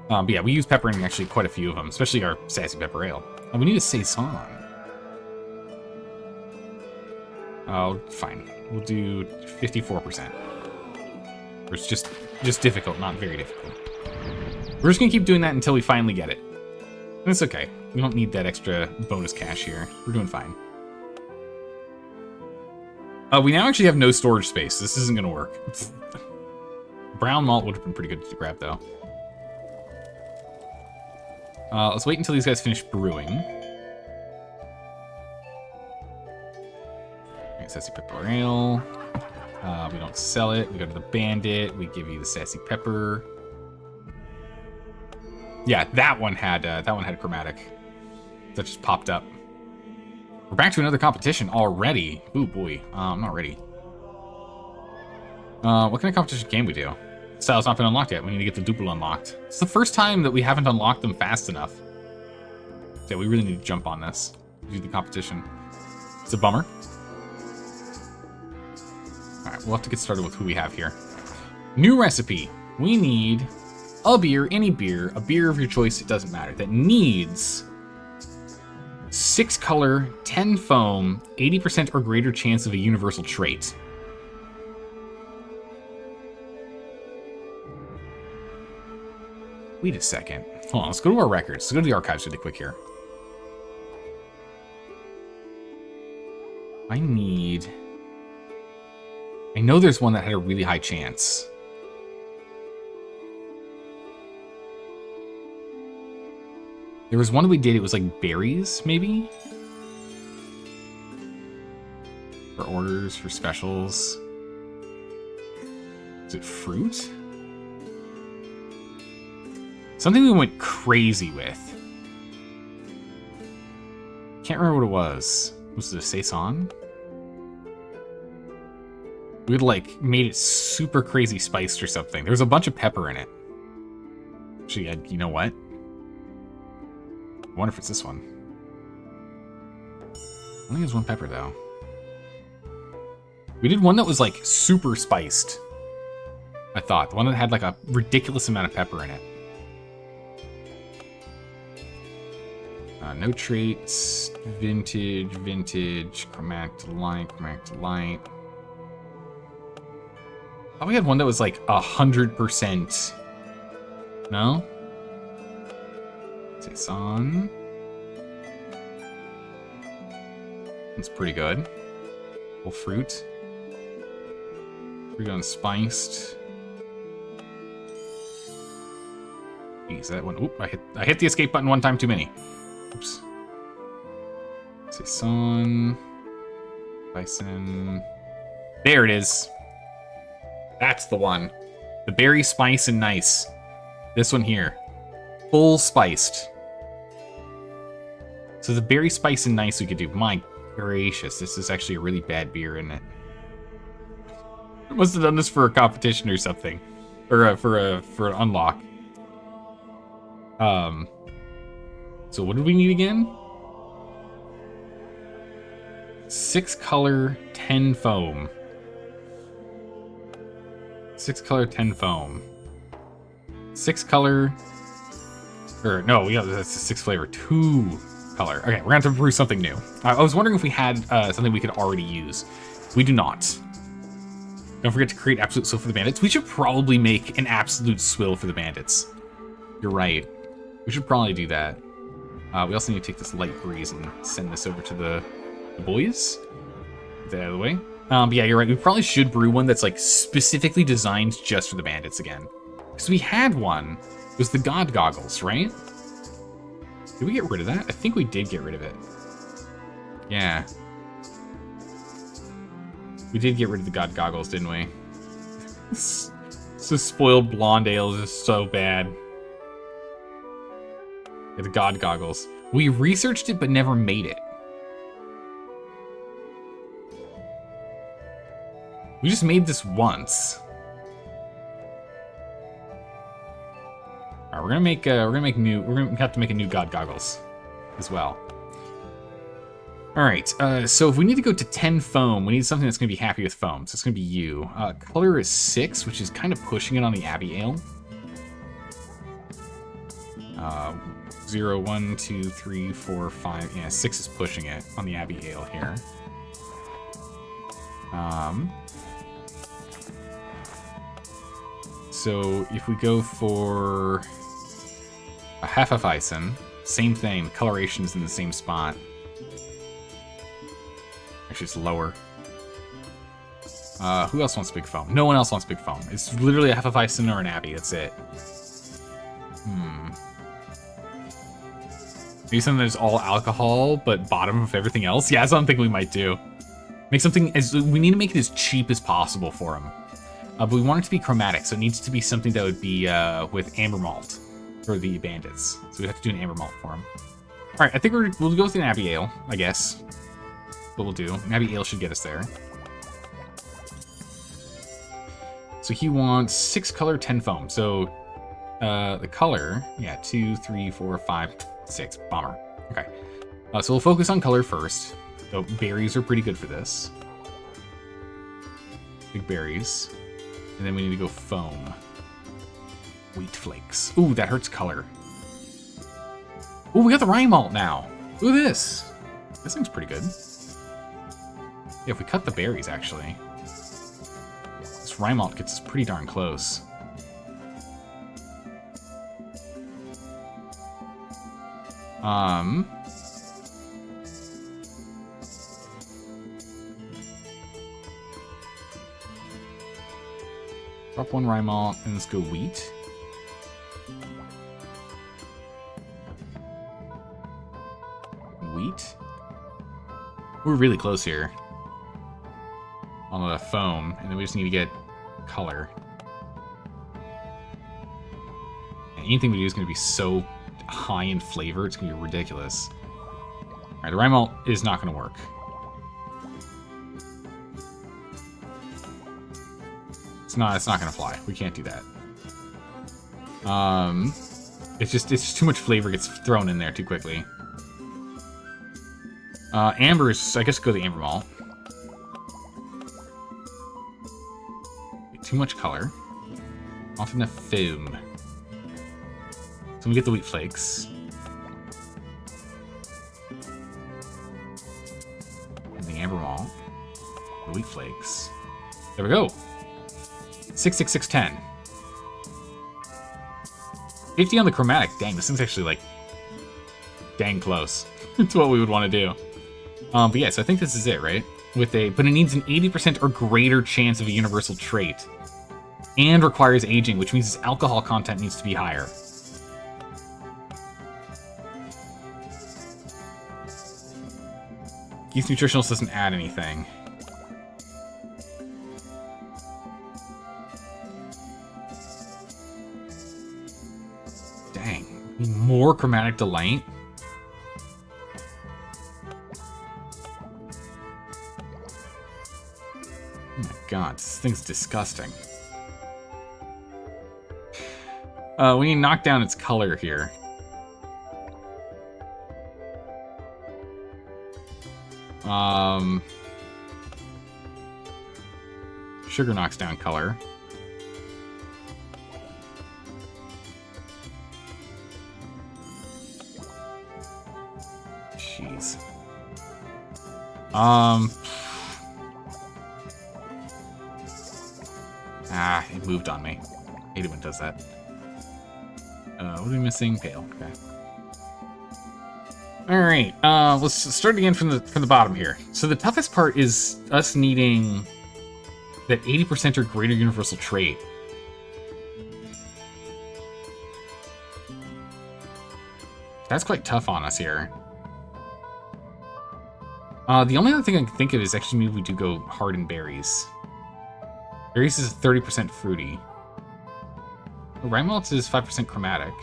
But yeah, we use pepper in actually quite a few of them, especially our sassy pepper ale. Oh, we need a saison. Oh, fine. We'll do 54%. Or it's just difficult, not very difficult. We're just gonna keep doing that until we finally get it. And it's okay. We don't need that extra bonus cash here. We're doing fine. We now actually have no storage space. This isn't gonna work. Brown malt would have been pretty good to grab, though. Let's wait until these guys finish brewing. Alright, sassy pepper ale. We don't sell it. We go to the bandit. We give you the sassy pepper. Yeah, that one had chromatic. That just popped up. We're back to another competition already. Ooh boy, I'm not ready. What kind of competition can we do? Style's not been unlocked yet. We need to get the duple unlocked. It's the first time that we haven't unlocked them fast enough. Yeah, we really need to jump on this. Do the competition. It's a bummer. Alright, we'll have to get started with who we have here. New recipe. We need a beer, any beer, a beer of your choice, it doesn't matter, that needs 6 color, 10 foam, 80% or greater chance of a universal trait. Wait a second. Hold on, let's go to our records. Let's go to the archives really quick here. I know there's one that had a really high chance. There was one that we did, it was like berries, maybe? For orders, for specials. Is it fruit? Something we went crazy with. Can't remember what it was. Was it a saison? We had like made it super crazy spiced or something. There was a bunch of pepper in it. Actually, you know what? I wonder if it's this one. I think it's one pepper, though. We did one that was, like, super spiced. I thought. The one that had, like, a ridiculous amount of pepper in it. No traits. Vintage. Chromatic to light. Oh, we had one that was, like, 100%. No? Saison. That's pretty good. Full fruit. We're going spiced. Jeez, that one. Oop, I hit the escape button one time too many. Oops. Saison. Bison. There it is. That's the one. The berry spice and nice. This one here. Full spiced. So the berry spice and nice we could do. My gracious, this is actually a really bad beer, isn't it? I must have done this for a competition or something. Or for an unlock. So what did we need again? 6 color, 10 foam. 6 color, 10 foam. 6 color. Or no, that's a 6 flavor. 2 color. Okay, we're gonna have to brew something new. I was wondering if we had something we could already use. We do not. Don't forget to create absolute swill for the bandits. We should probably make an absolute swill for the bandits. You're right. We should probably do that. We also need to take this light breeze and send this over to the boys. Get that out of the way. But yeah, you're right. We probably should brew one that's like specifically designed just for the bandits again. Because we had one. It was the God Goggles, right? Did we get rid of that? I think we did get rid of it. Yeah. We did get rid of the God Goggles, didn't we? So spoiled blonde ale is so bad. Yeah, the God Goggles. We researched it, but never made it. We just made this once. All right, we're gonna have to make a new God Goggles as well. All right, so if we need to go to 10 foam, we need something that's gonna be happy with foam. So it's gonna be you. Color is 6, which is kind of pushing it on the Abbey Ale. 0, 1, 2, 3, 4, 5. Yeah, 6 is pushing it on the Abbey Ale here. So if we go for a Hefeweizen, same thing. The coloration is in the same spot. Actually, it's lower. Who else wants big foam? No one else wants big foam. It's literally a Hefeweizen or an Abbey. That's it. Maybe something that's all alcohol, but bottom of everything else? Yeah, that's what I'm thinking we might do. Make something we need to make it as cheap as possible for them. But we want it to be chromatic, so it needs to be something that would be with amber malt for the bandits. So we have to do an amber malt for them. All right, I think we'll go with an Abbey Ale, I guess. What we'll do. An Abbey Ale should get us there. So he wants 6 color, 10 foam. So the color, yeah, 2, 3, 4, 5, 6. Bomber. Okay. So we'll focus on color first. So berries are pretty good for this. Big berries. And then we need to go foam. Wheat flakes. Ooh, that hurts color. Ooh, we got the rye malt now. Look at this. This thing's pretty good. Yeah, if we cut the berries, actually. This rye malt gets us pretty darn close. Drop 1 rye malt, and let's go wheat. Wheat. We're really close here on the foam, and then we just need to get color. And anything we do is going to be so high in flavor, it's going to be ridiculous. All right, the rye malt is not going to work. It's not going to fly. We can't do that. It's just too much flavor gets thrown in there too quickly. Amber's, I guess go the amber malt. Too much color. Not enough foam. So we get the wheat flakes. And the amber malt. The wheat flakes. There we go. 66610. 50 on the chromatic. Dang, this thing's actually like dang close to what we would want to do. But yeah, so I think this is it, right? But it needs an 80% or greater chance of a universal trait. And requires aging, which means its alcohol content needs to be higher. Youth Nutritionals doesn't add anything. Dang. More Chromatic Delight? Oh my god, this thing's disgusting. We need to knock down its color here. Sugar knocks down color. Jeez. It moved on me. I hate it when it does that. What are we missing? Pale. Okay. All right. Let's start again from the bottom here. So the toughest part is us needing that 80% or greater universal trait. That's quite tough on us here. The only other thing I can think of is actually maybe we do go hard in berries. Berries is 30% fruity. Rye malt is 5% chromatic.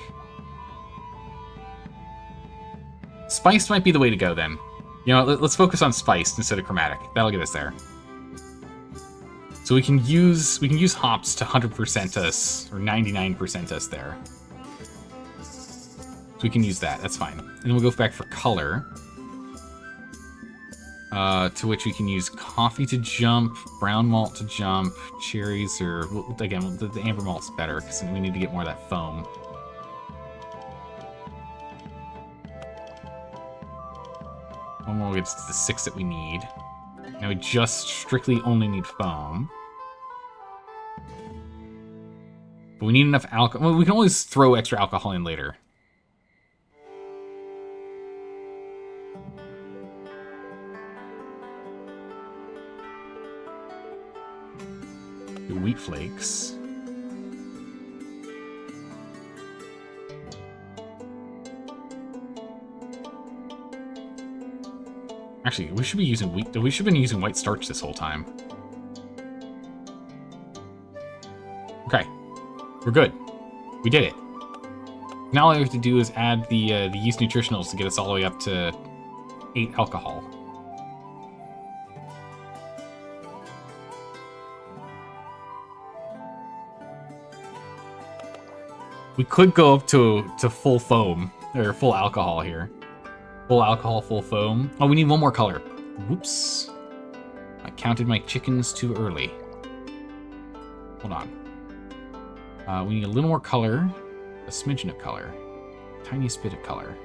Spiced might be the way to go then. You know, let's focus on spiced instead of chromatic. That'll get us there. So we can use hops to 100% us or 99% us there. So we can use that. That's fine. And then we'll go back for color. To which we can use coffee to jump, brown malt to jump, cherries, or again, the amber malt's better because we need to get more of that foam. One more gets to the 6 that we need. Now we just strictly only need foam. But we need enough alcohol. Well, we can always throw extra alcohol in later. The wheat flakes. Actually, we should be using wheat. We should have been using white starch this whole time. Okay, we're good. We did it. Now all we have to do is add the yeast nutritionals to get us all the way up to 8 alcohol. We could go up to full foam or full alcohol here. Full alcohol, full foam. Oh, we need one more color. Whoops. I counted my chickens too early. Hold on. We need a little more color. A smidgen of color. Tiniest bit of color.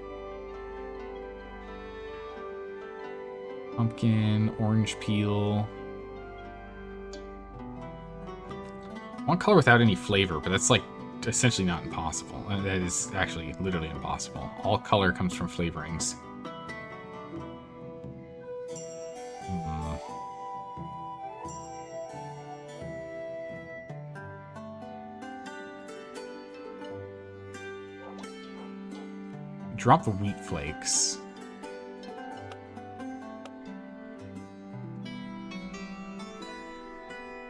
Pumpkin, orange peel. I want color without any flavor, but that's like essentially not impossible. That is actually literally impossible. All color comes from flavorings. Drop the wheat flakes.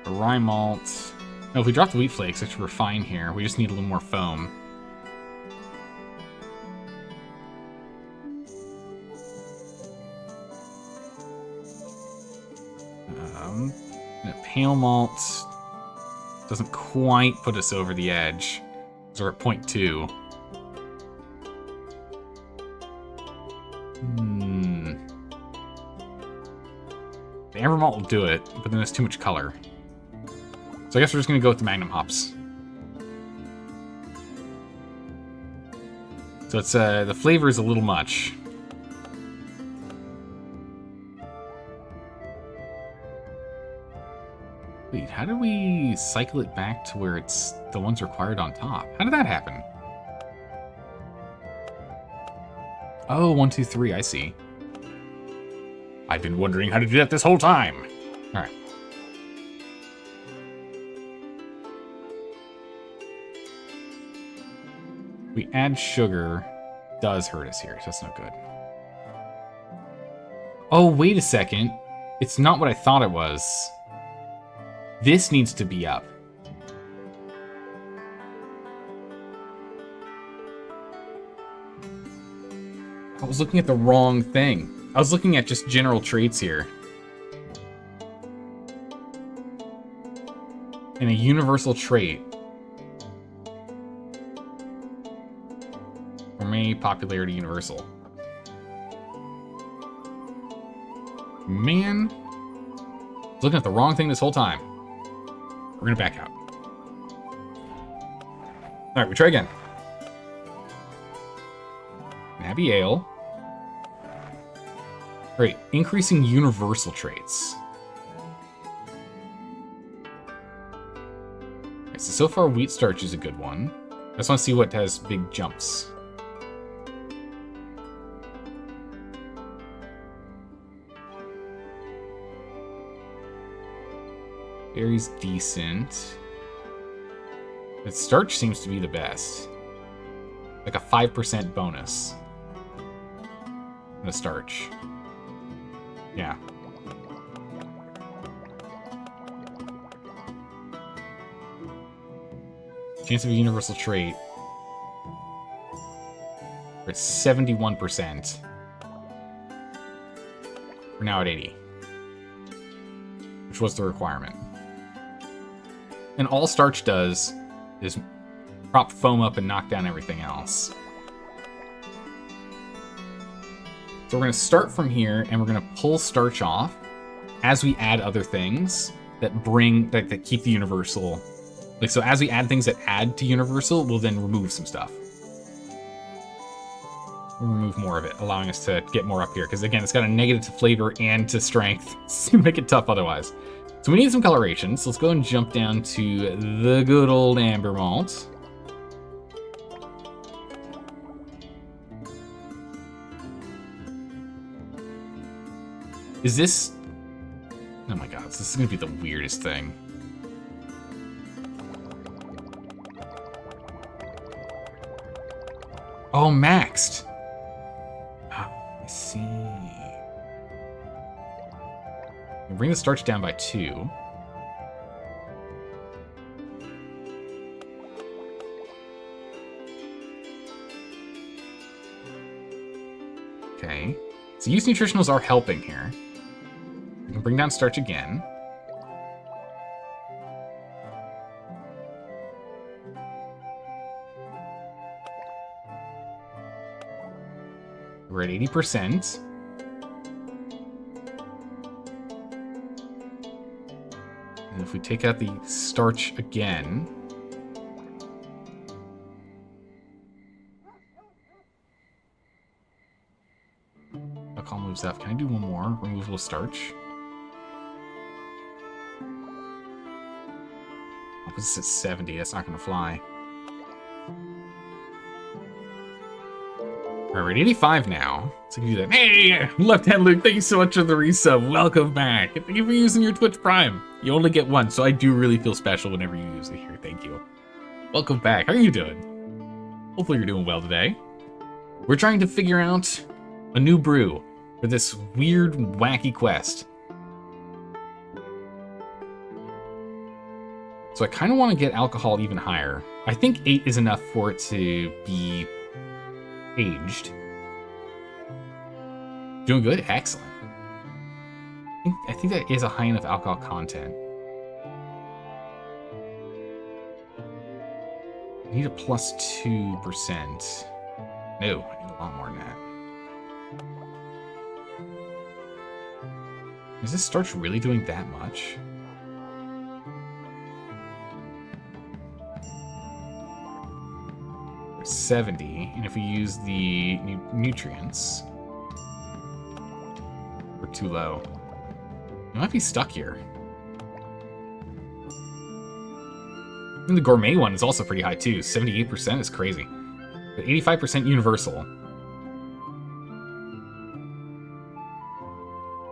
The rye malt. No, if we drop the wheat flakes, actually we're fine here. We just need a little more foam. And a pale malt doesn't quite put us over the edge. So we're at 0.2. The amber malt will do it, but then there's too much color. So I guess we're just gonna go with the magnum hops. So it's the flavor is a little much. Wait, how did we cycle it back to where it's the ones required on top? How did that happen? Oh, 1, 2, 3, I see. I've been wondering how to do that this whole time. All right. We add sugar, does hurt us here, so that's not good. Oh, wait a second. It's not what I thought it was. This needs to be up. I was looking at the wrong thing. I was looking at just general traits here. And a universal trait. For me, popularity universal. Man. I was looking at the wrong thing this whole time. We're gonna back out. Alright, we try again. Abbey Ale. Great. Increasing universal traits. Okay, so far wheat starch is a good one. I just want to see what has big jumps. Berry's decent. But starch seems to be the best. Like a 5% bonus. The starch. Yeah. Chance of a universal trait. We're at 71%. We're now at 80. Which was the requirement. And all starch does is prop foam up and knock down everything else. So we're going to start from here, and we're going to pull starch off as we add other things that bring, that keep the universal. Like, so as we add things that add to universal, we'll then remove some stuff. We'll remove more of it, allowing us to get more up here. Because again, it's got a negative to flavor and to strength. It's going to make it tough otherwise. So we need some coloration. So let's go and jump down to the good old amber malt. Is this... Oh my god, this is going to be the weirdest thing. Oh, maxed. Oh, I see. Bring the starch down by 2. Okay. So use nutritionals are helping here. We can bring down starch again. We're at 80%. And if we take out the starch again... Alcohol moves up. Can I do one more? Removal of starch. Oh, this is at 70. That's not going to fly. Alright, we're at 85 now. So we can do that. Hey! Left Hand Luke, thank you so much for the resub. Welcome back. And thank you for using your Twitch Prime. You only get one, so I do really feel special whenever you use it here. Thank you. Welcome back. How are you doing? Hopefully you're doing well today. We're trying to figure out a new brew for this weird, wacky quest. So I kind of want to get alcohol even higher. I think 8 is enough for it to be aged. Doing good? Excellent. I think that is a high enough alcohol content. I need a plus 2%. No, I need a lot more than that. Is this starch really doing that much? We're 70, and if we use the nutrients, we're too low. We might be stuck here. And the gourmet one is also pretty high too. 78% is crazy. But 85% universal.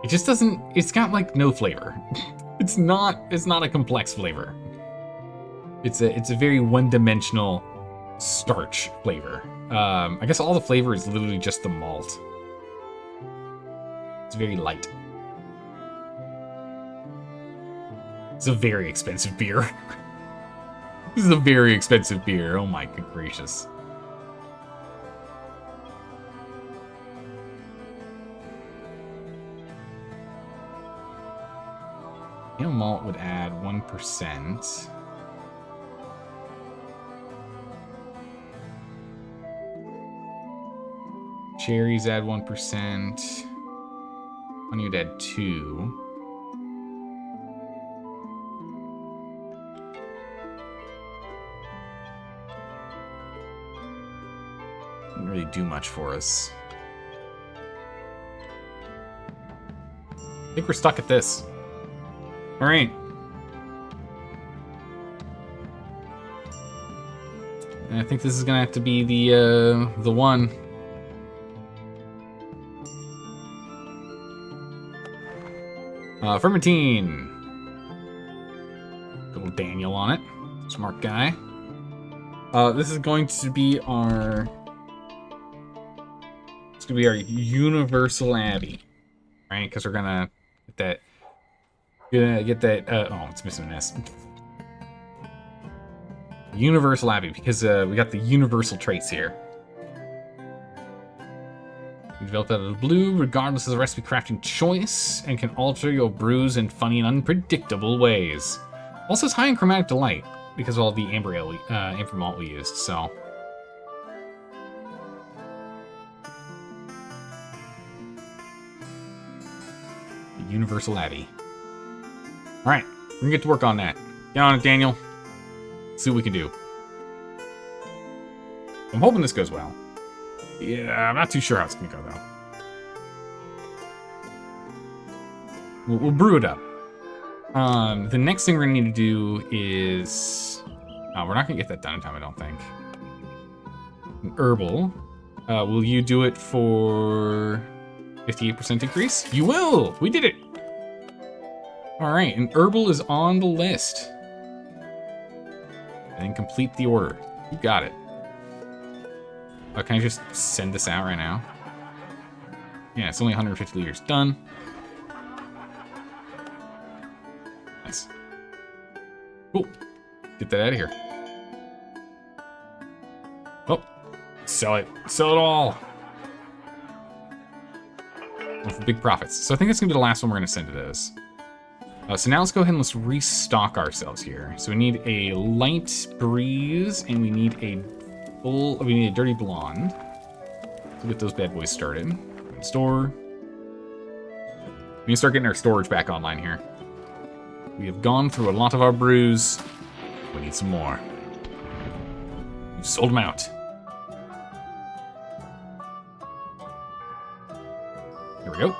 It just doesn't, it's got like no flavor. It's not a complex flavor. It's a very one-dimensional starch flavor. I guess all the flavor is literally just the malt. It's very light. It's a very expensive beer. This is a very expensive beer. Oh my good gracious. Pale malt would add 1%. Cherries add 1%. Honey would add 2. Didn't really do much for us. I think we're stuck at this. All right. And I think this is gonna have to be the one. Fermentine. Little Daniel on it. Smart guy. This is going to be our. It's gonna be our universal Abbey, right? Because we're gonna get that. Oh, it's missing an S. Universal Abbey, because we got the universal traits here. You develop out of the blue, regardless of the recipe crafting choice, and can alter your brews in funny and unpredictable ways. Also, it's high in chromatic delight because of all the amber malt we used. So. The Universal Abbey. All right, we're gonna get to work on that. Get on it, Daniel. See what we can do. I'm hoping this goes well. Yeah, I'm not too sure how it's gonna go though. We'll brew it up. The next thing we're gonna need to do is, we're not gonna get that done in time, I don't think. An herbal. Will you do it for 58% increase? You will. We did it. All right, and herbal is on the list. And complete the order. You got it. Can I just send this out right now? Yeah, it's only 150 liters. Done. Nice. Cool. Get that out of here. Oh, sell it. Sell it all. With big profits. So I think that's gonna be the last one we're gonna send to those. So now let's go ahead and let's restock ourselves here. So we need a light breeze, and we need a dirty blonde. So get those bad boys started. Store. We need to start getting our storage back online here. We have gone through a lot of our brews. We need some more. We've sold them out. There we go.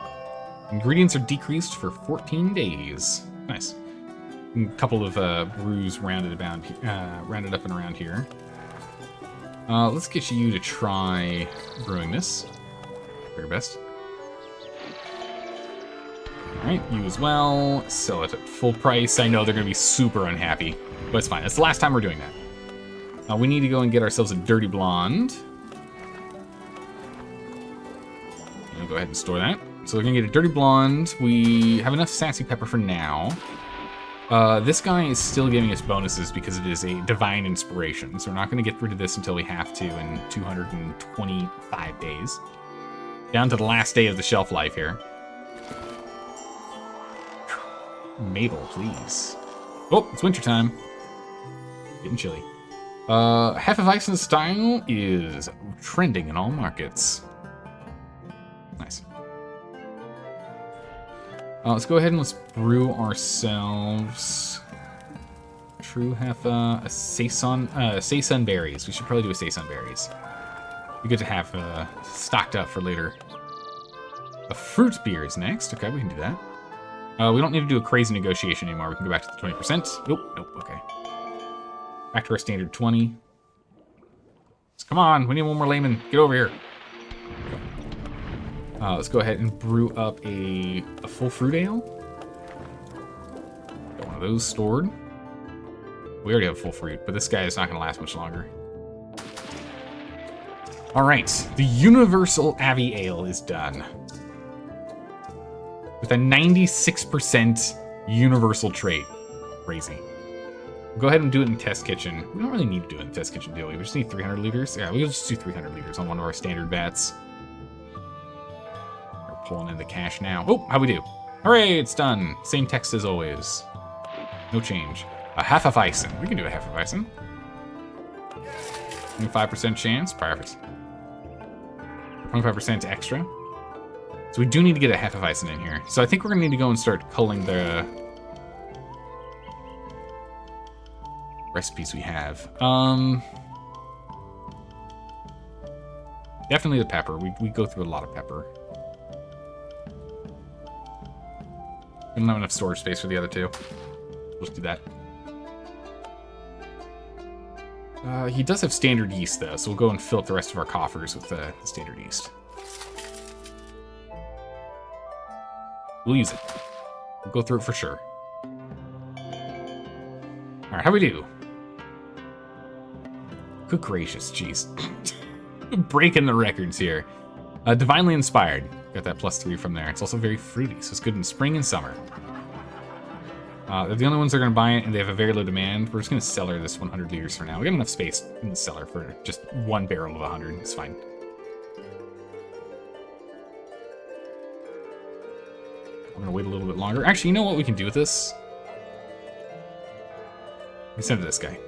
Ingredients are decreased for 14 days. Nice. A couple of brews rounded up and around here. Let's get you to try brewing this. Very best. Alright, you as well. Sell it at full price. I know they're going to be super unhappy, but it's fine. It's the last time we're doing that. We need to go and get ourselves a dirty blonde. And go ahead and store that. So we're gonna get a dirty blonde. We have enough sassy pepper for now. This guy is still giving us bonuses because it is a divine inspiration. So we're not gonna get rid of this until we have to in 225 days. Down to the last day of the shelf life here. Mabel, please. Oh, it's wintertime. Getting chilly. Hefeweizen style is trending in all markets. Let's go ahead and let's brew ourselves. True Heffa, a saison berries. We should probably do a saison berries. Be good to have stocked up for later. A fruit beer is next. Okay, we can do that. We don't need to do a crazy negotiation anymore. We can go back to the 20%. Nope, okay. Back to our standard 20. Come on, we need one more layman. Get over here. Let's go ahead and brew up a full fruit ale. Got one of those stored. We already have full fruit, but this guy is not going to last much longer. All right, the Universal Abbey Ale is done. With a 96% universal trait. Crazy. Go ahead and do it in the test kitchen. We don't really need to do it in the test kitchen, do we? We just need 300 liters. Yeah, we'll just do 300 liters on one of our standard vats. We're pulling in the cash now. Oh, how we do? Hooray, it's done. Same text as always. No change. A Hefeweizen. We can do a Hefeweizen. 25% chance. Perfect. 25% extra. So we do need to get a Hefeweizen in here. So I think we're going to need to go and start culling the recipes we have. Definitely the pepper. We go through a lot of pepper. We don't have enough storage space for the other two. Let's do that. He does have standard yeast, though, so we'll go and fill up the rest of our coffers with the standard yeast. We'll use it. We'll go through it for sure. Alright, how we do? Good gracious, jeez. Breaking the records here. Divinely Inspired. Got that +3 from there. It's also very fruity, so it's good in spring and summer. They're the only ones that are going to buy it, and they have a very low demand. We're just going to cellar this 100 liters for now. We got enough space in the cellar for just one barrel of 100. It's fine. I'm going to wait a little bit longer. Actually, you know what we can do with this? We send it to this guy.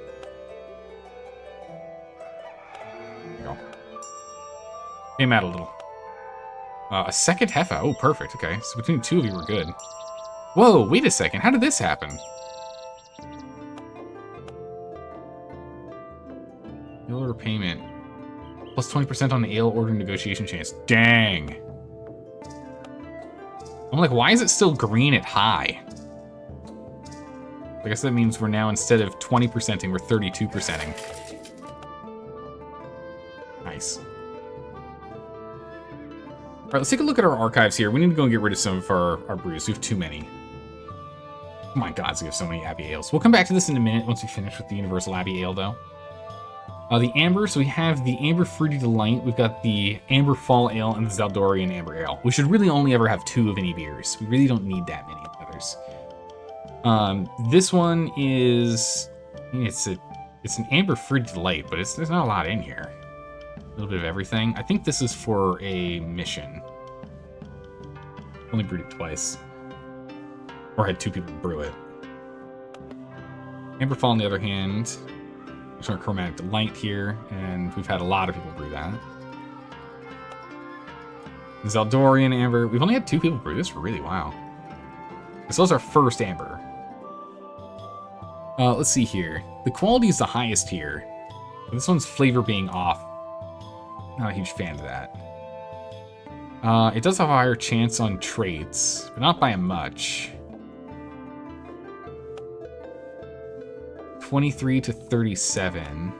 There you go. Pay him out a little. A second Heffa. Oh, perfect. Okay, so between the two of you, we're good. Whoa, wait a second. How did this happen? Ale order payment. Plus 20% on the ale order negotiation chance. Dang. I'm like, why is it still green at high? I guess that means we're now, instead of 20%ing, we're 32%ing. Nice. All right, let's take a look at our archives here. We need to go and get rid of some of our brews. We have too many. Oh my god, we have so many Abbey Ales. We'll come back to this in a minute once we finish with the Universal Abbey Ale, though. The Amber, so we have the Amber Fruity Delight, we've got the Amber Fall Ale, and the Zaldorian Amber Ale. We should really only ever have 2 of any beers. We really don't need that many others. This one is... I mean, it's an Amber Fruity Delight, but there's not a lot in here. A little bit of everything. I think this is for a mission. Only brewed it twice. Or had 2 people brew it. Amber Fall, on the other hand, there's our Chromatic Delight here, and we've had a lot of people brew that. Zaldorian Amber. We've only had 2 people brew this. Really, wow. This was our first Amber. Let's see here. The quality is the highest here. But this one's flavor being off. Not a huge fan of that. It does have a higher chance on traits, but not by much. 23 to 37.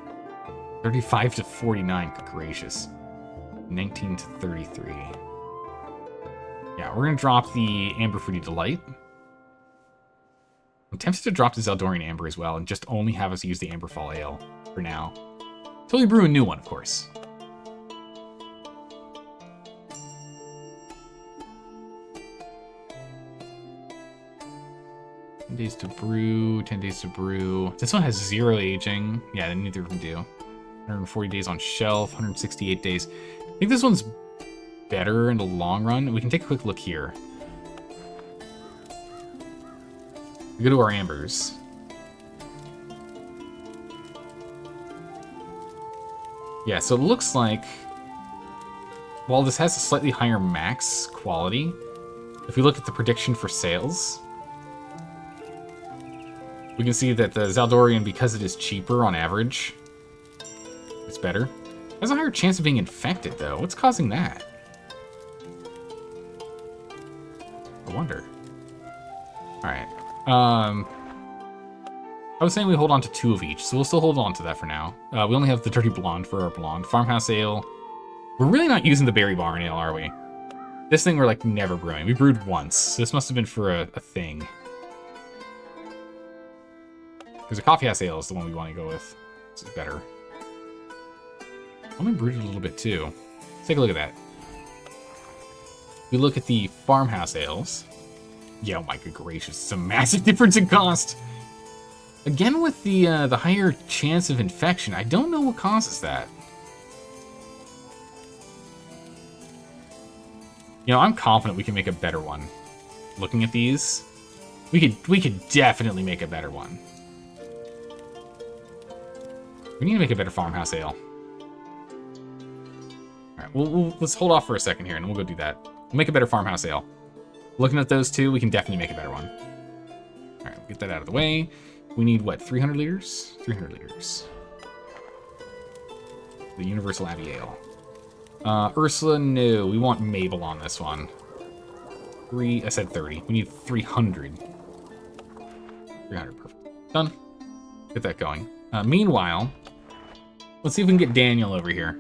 35 to 49, good gracious. 19 to 33. Yeah, we're gonna drop the Amber Fruity Delight. I'm tempted to drop the Zaldorian Amber as well and just only have us use the Amber Fall Ale for now. Until we brew a new one, of course. 10 days to brew, 10 days to brew. This one has 0 aging. Yeah, neither of them do. 140 days on shelf, 168 days. I think this one's better in the long run. We can take a quick look here. We go to our ambers. Yeah, so it looks like while this has a slightly higher max quality, If we look at the prediction for sales, we can see that the Zaldorian, because it is cheaper on average, it's better. It has a higher chance of being infected, though. What's causing that? I wonder. Alright. I was saying we hold on to 2 of each, so we'll still hold on to that for now. We only have the Dirty Blonde for our blonde. Farmhouse Ale. We're really not using the Berry Barn Ale, are we? This thing we're, like, never brewing. We brewed once, so this must have been for a thing. Because the Coffee House Ale is the one we want to go with. This is better. Only brewed it a little bit, too. Let's take a look at that. We look at the Farmhouse Ales. Yeah, oh my good gracious. It's a massive difference in cost. Again, with the higher chance of infection, I don't know what causes that. You know, I'm confident we can make a better one. Looking at these, we could definitely make a better one. We need to make a better Farmhouse Ale. Alright, let's hold off for a second here, and we'll go do that. We'll make a better Farmhouse Ale. Looking at those two, we can definitely make a better one. Alright, we'll get that out of the way. We need, what, 300 liters? 300 liters. The Universal Abbey Ale. Ursula, no. We want Mabel on this one. I said 30. We need 300. 300, perfect. Done. Get that going. Meanwhile, let's see if we can get Daniel over here.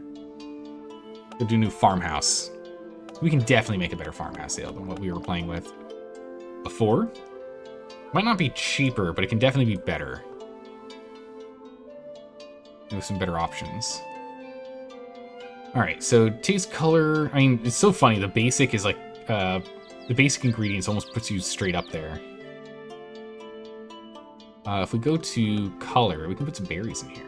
Go do new farmhouse. We can definitely make a better farmhouse ale than what we were playing with before. Might not be cheaper, but it can definitely be better. With some better options. Alright, so taste, color. I mean, it's so funny. The basic is like, the basic ingredients almost puts you straight up there. If we go to color, we can put some berries in here.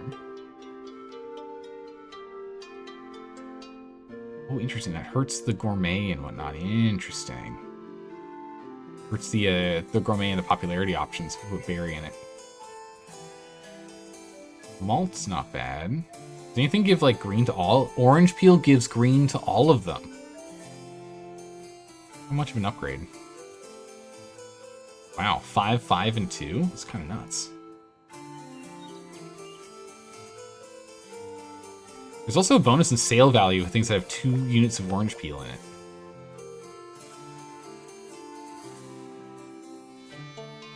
Oh, interesting. That hurts the gourmet and whatnot. Interesting. Hurts the gourmet and the popularity options if we put berry in it. Malt's not bad. Does anything give, like, green to all? Orange peel gives green to all of them. How much of an upgrade? Wow, 5, 5, and 2? That's kind of nuts. There's also a bonus in sale value for things that have 2 units of orange peel in it.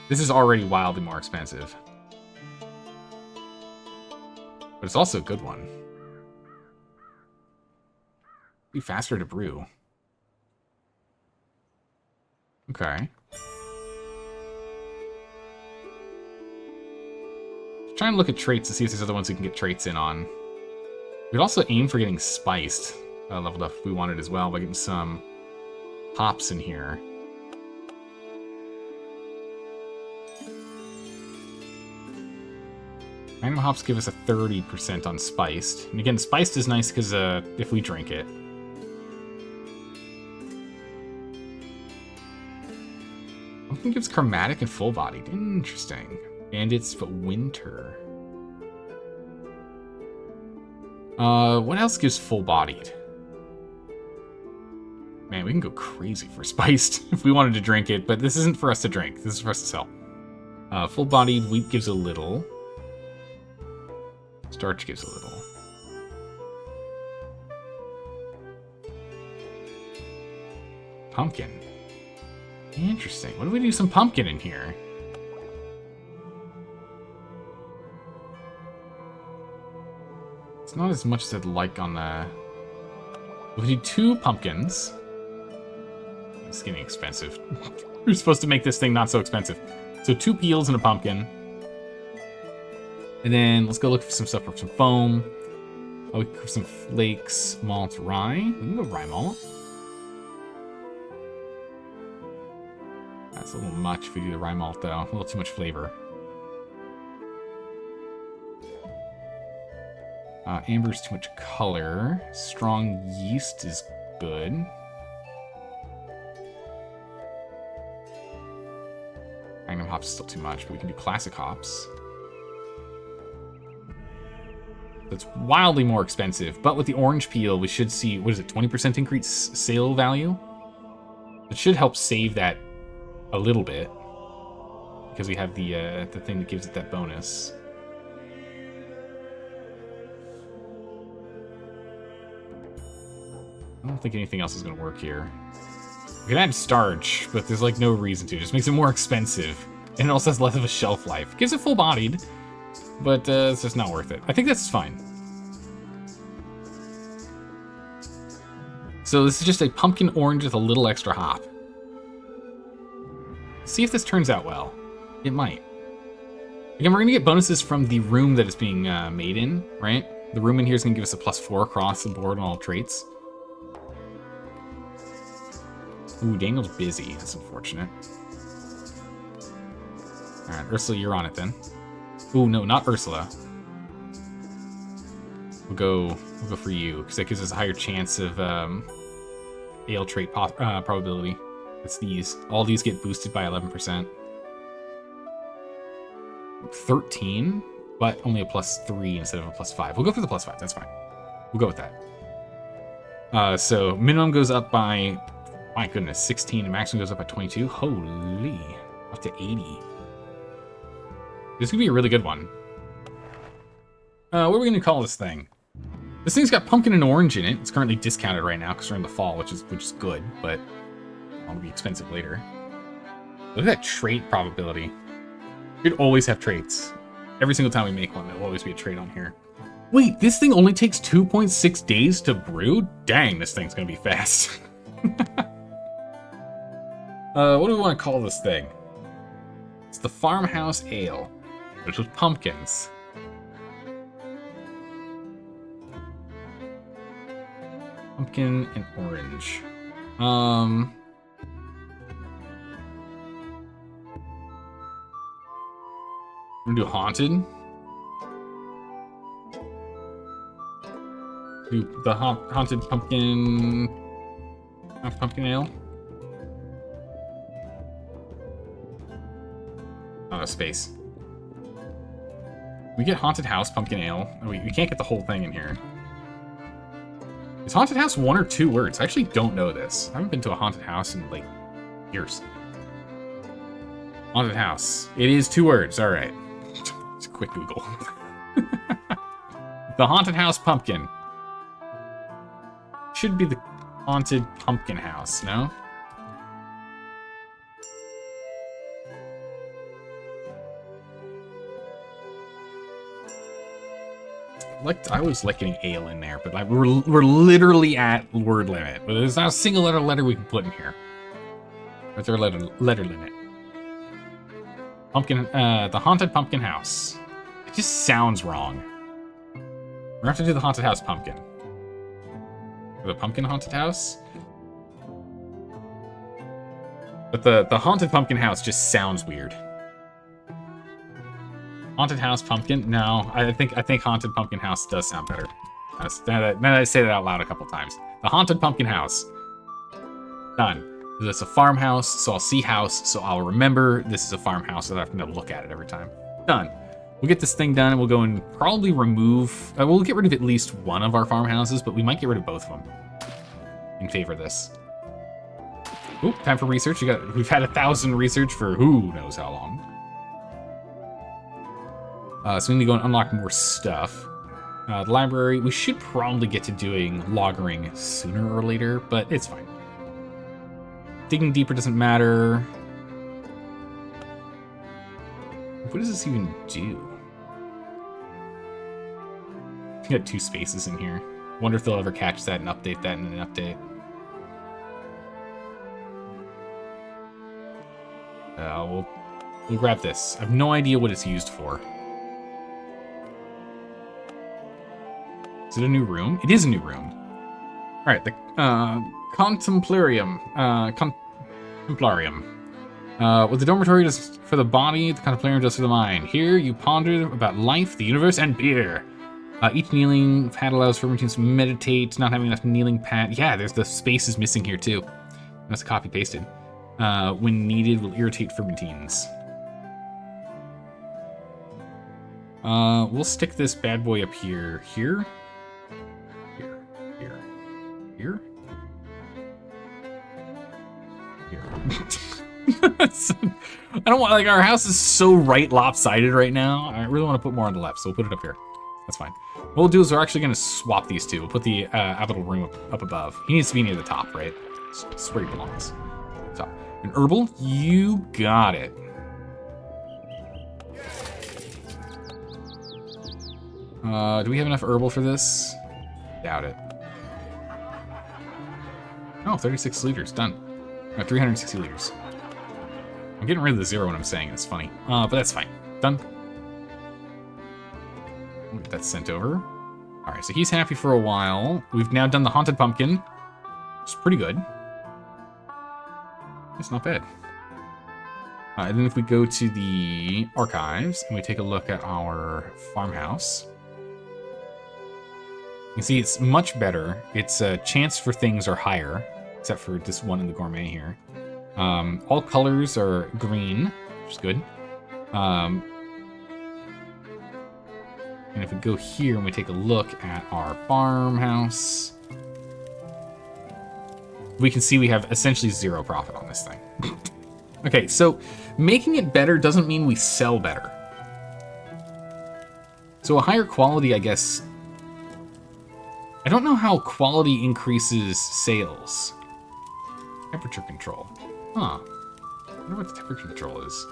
This is already wildly more expensive. But it's also a good one. Be faster to brew. Okay. Try and look at traits to see if there's other ones we can get traits in on. We'd also aim for getting spiced leveled up if we wanted as well by getting some hops in here. Random hops give us a 30% on spiced. And again, spiced is nice because if we drink it. Something gives chromatic and full-bodied. Interesting. Bandits, but winter. What else gives full-bodied? Man, we can go crazy for spiced if we wanted to drink it, but this isn't for us to drink. This is for us to sell. Full-bodied wheat gives a little. Starch gives a little. Pumpkin. Interesting. What if we do some pumpkin in here? It's not as much as I'd like on the... We need 2 pumpkins. It's getting expensive. We're supposed to make this thing not so expensive. So 2 peels and a pumpkin. And then let's go look for some stuff for some foam. Oh, we for some flakes, malt, rye. We can go rye malt. That's a little much if we do the rye malt, though. A little too much flavor. Amber's too much color. Strong yeast is good. Magnum hops is still too much, but we can do classic hops. That's wildly more expensive, but with the orange peel, we should see, what is it, 20% increase sale value? It should help save that a little bit. Because we have the thing that gives it that bonus. I don't think anything else is going to work here. We can add starch, but there's like no reason to. It just makes it more expensive. And it also has less of a shelf life. Gives it full-bodied, but it's just not worth it. I think that's fine. So this is just a pumpkin orange with a little extra hop. See if this turns out well. It might. Again, we're going to get bonuses from the room that it's being made in, right? The room in here is going to give us a +4 across the board on all traits. Ooh, Daniel's busy. That's unfortunate. Alright, Ursula, you're on it then. Ooh, no, not Ursula. We'll go for you, because that gives us a higher chance of ale trait probability. It's these. All these get boosted by 11%. 13, but only a +3 instead of a +5. We'll go for the +5. That's fine. We'll go with that. So minimum goes up by, my goodness, 16, and maximum goes up by 22. Holy, up to 80. This could be a really good one. What are we gonna call this thing? This thing's got pumpkin and orange in it. It's currently discounted right now because we're in the fall, which is good, but it'll be expensive later. Look at that trait probability. We'd always have traits. Every single time we make one, there'll always be a trait on here. Wait, this thing only takes 2.6 days to brew? Dang, this thing's gonna be fast. What do we want to call this thing? It's the Farmhouse Ale, which was pumpkins. Pumpkin and orange. We're gonna do haunted. Do the haunted pumpkin ale. Oh, space. We get haunted house pumpkin ale. Oh, we can't get the whole thing in here. Is haunted house 1 or 2 words? I actually don't know this. I haven't been to a haunted house in like years. Haunted house. It is 2 words. All right. It's a quick Google. The haunted house pumpkin. Should be the haunted pumpkin house, no? I always like getting ale in there, but we're literally at word limit. But there's not a single letter we can put in here. What's our letter limit? Pumpkin, the haunted pumpkin house. It just sounds wrong. We're gonna have to do the haunted house pumpkin. Or the pumpkin haunted house? But the haunted pumpkin house just sounds weird. Haunted house pumpkin? No, I think haunted pumpkin house does sound better. Now that I say that out loud a couple times. The haunted pumpkin house. Done. It's a farmhouse, so I'll see house, so I'll remember this is a farmhouse, so I don't have to look at it every time. Done. We'll get this thing done, and we'll go and probably remove... we'll get rid of at least one of our farmhouses, but we might get rid of both of them in favor of this. Oop, time for research. We've had 1,000 research for who knows how long. So we need to go and unlock more stuff. The library, we should probably get to doing loggering sooner or later, but it's fine. Digging deeper doesn't matter. What does this even do? We got 2 spaces in here. Wonder if they'll ever catch that and update that in an update. We'll grab this. I have no idea what it's used for. Is it a new room? It is a new room. All right, the Contemplarium. What the dormitory does for the body, the Contemplarium does for the mind. Here you ponder about life, the universe, and beer. Each kneeling pad allows for routines to meditate. Not having enough kneeling pad. Yeah, there's the space is missing here too. That's copy pasted. When needed, will irritate for routines. We'll stick this bad boy up here. Here. I don't want, like, our house is so right lopsided right now. I really want to put more on the left, so we'll put it up here. That's fine. What we'll do is we're actually going to swap these two. We'll put the habitable room up above. He needs to be near the top, right? That's where he belongs. Top. An herbal? You got it. Do we have enough herbal for this? Doubt it. Oh, 36 liters. Done. No, 360 liters. I'm getting rid of the 0 when I'm saying it. It's funny. But that's fine. Done. We'll get that sent over. Alright, so he's happy for a while. We've now done the Haunted Pumpkin. Which is pretty good. It's not bad. And then if we go to the archives and we take a look at our farmhouse, you can see it's much better. Its chance for things are higher, except for this one in the gourmet here. All colors are green, which is good. And if we go here and we take a look at our farmhouse, we can see we have essentially 0 profit on this thing. Okay, so making it better doesn't mean we sell better. So a higher quality, I guess... I don't know how quality increases sales. Temperature control. Huh. I wonder what the temperature control is.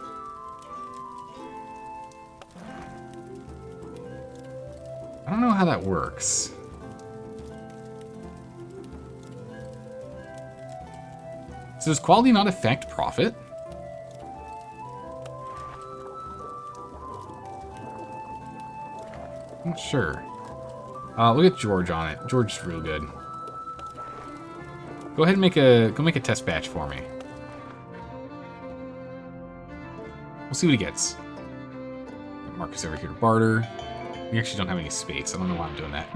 I don't know how that works. So does quality not affect profit? I'm not sure. Look at George on it. George is real good. Go ahead and make a test batch for me. We'll see what he gets. Marcus over here to barter. We actually don't have any space. I don't know why I'm doing that.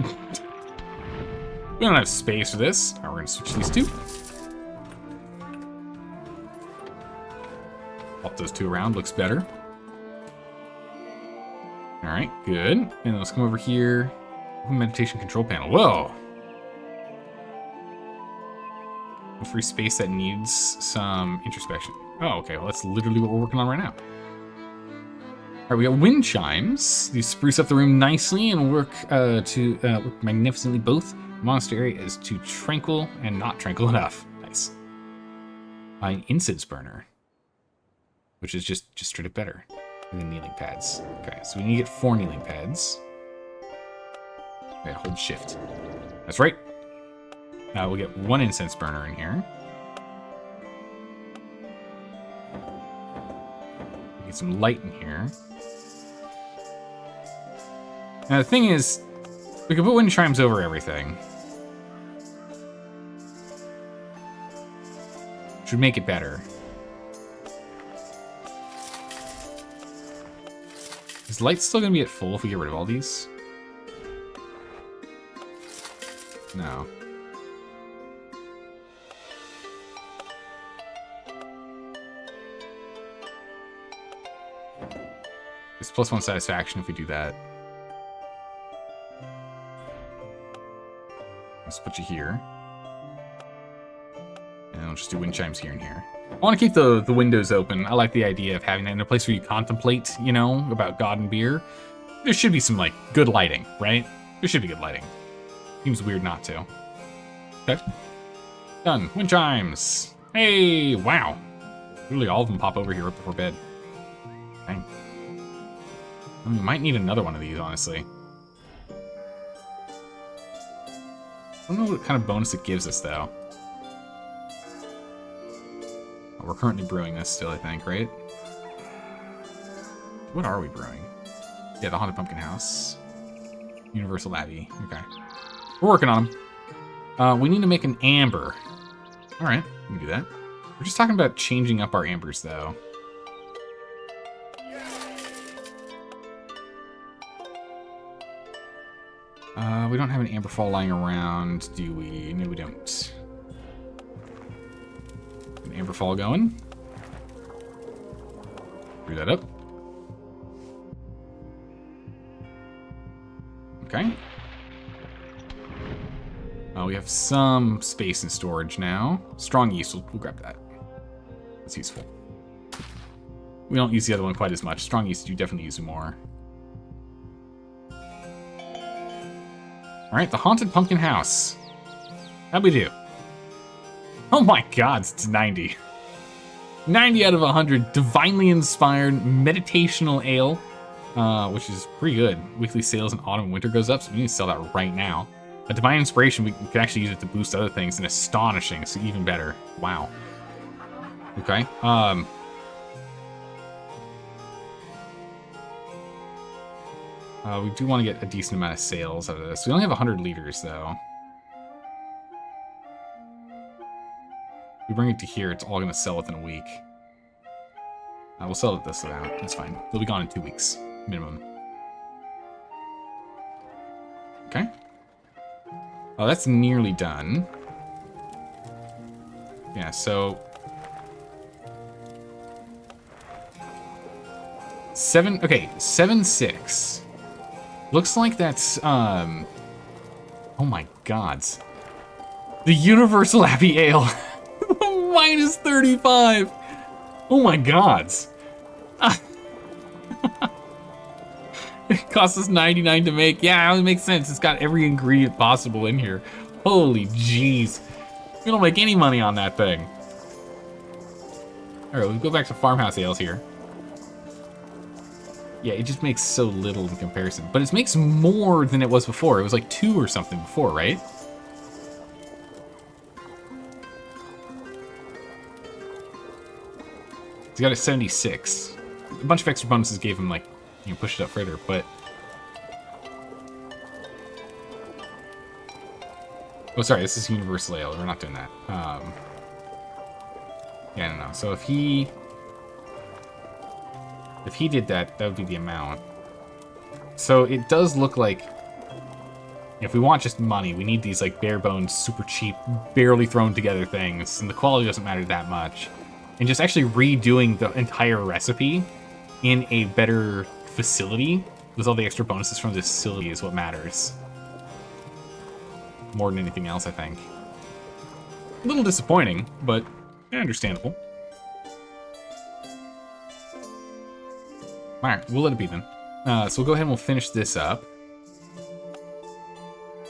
We don't have space for this. All right, we're gonna switch these two. Swap those two around. Looks better. All right, good. And then let's come over here. Meditation control panel. Whoa. A free space that needs some introspection. Oh, okay. Well, that's literally what we're working on right now. All right, we got wind chimes. These spruce up the room nicely and work work magnificently. Both monastery is too tranquil and not tranquil enough. Nice. An incense burner, which is just straight up better than the kneeling pads. Okay, so we need to get 4 kneeling pads. Okay, hold shift. That's right. Now we'll get 1 incense burner in here. Get some light in here. Now the thing is, we can put wind chimes over everything. Should make it better. Is light still gonna be at full if we get rid of all these? No. It's +1 satisfaction if we do that. Let's put you here. And I'll just do wind chimes here and here. I want to keep the windows open. I like the idea of having that in a place where you contemplate, you know, about God and beer. There should be some, like, good lighting, right? There should be good lighting. Seems weird not to. Okay. Done. Wind chimes. Hey, wow. Really all of them pop over here right before bed. Dang. I mean, we might need another one of these, honestly. I don't know what kind of bonus it gives us, though. Oh, we're currently brewing this still, I think, right? What are we brewing? Yeah, the Haunted Pumpkin House. Universal Abbey. Okay. We're working on them. We need to make an amber. Alright, we can do that. We're just talking about changing up our ambers, though. We don't have an amber fall lying around, do we? No, we don't. An amber fall going. Brew that up. Okay. We have some space in storage now. Strong yeast, we'll grab that. That's useful. We don't use the other one quite as much. Strong yeast, you definitely use more. Alright, the Haunted Pumpkin House. How'd we do? Oh my god, it's 90. 90 out of 100. Divinely inspired meditational ale, which is pretty good. Weekly sales in autumn and winter goes up, so we need to sell that right now. A divine inspiration, we can actually use it to boost other things, and astonishing, so even better. Wow. Okay. We do want to get a decent amount of sales out of this. We only have 100 liters, though. If we bring it to here, it's all going to sell within a week. We'll sell it this amount. That's fine. They'll be gone in 2 weeks, minimum. Okay. Oh, that's nearly done. Yeah, so... 7-6. Looks like that's, oh my gods. The Universal Abbey Ale. Minus 35. Oh my gods. It costs us 99 to make. Yeah, it makes sense. It's got every ingredient possible in here. Holy jeez. We don't make any money on that thing. Alright, we'll go back to farmhouse ales here. Yeah, it just makes so little in comparison. But it makes more than it was before. It was like 2 or something before, right? He's got a 76. A bunch of extra bonuses gave him, like, you know, push it up further, but... Oh, sorry, this is Universal Ale. We're not doing that. Yeah, I don't know. So if he did that, that would be the amount. So it does look like if we want just money, we need these like bare bones, super cheap, barely thrown together things, and the quality doesn't matter that much. And just actually redoing the entire recipe in a better facility with all the extra bonuses from this facility is what matters. More than anything else, I think. A little disappointing, but understandable. Alright, we'll let it be then. So we'll go ahead and we'll finish this up.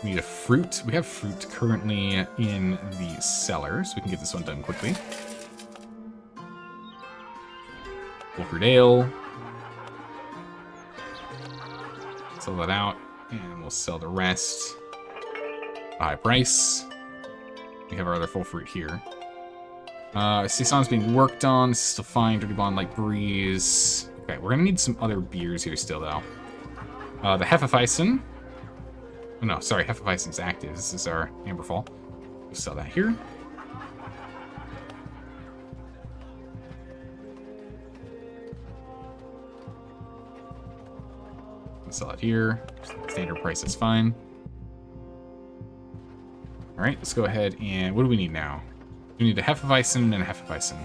We need a fruit. We have fruit currently in the cellar, so we can get this one done quickly. Full fruit ale. Sell that out, and we'll sell the rest. High price. We have our other full fruit here. Saison's being worked on. This is still fine. Dirty Blonde, Light Breeze. Okay, we're gonna need some other beers here still, though. The Hefeweizen. Oh, no, sorry, Hefeweizen's active. This is our Amberfall. We'll sell that here. We'll sell it here. Standard price is fine. Alright, let's go ahead and... What do we need now? We need a Hefeweizen and a Hefeweizen.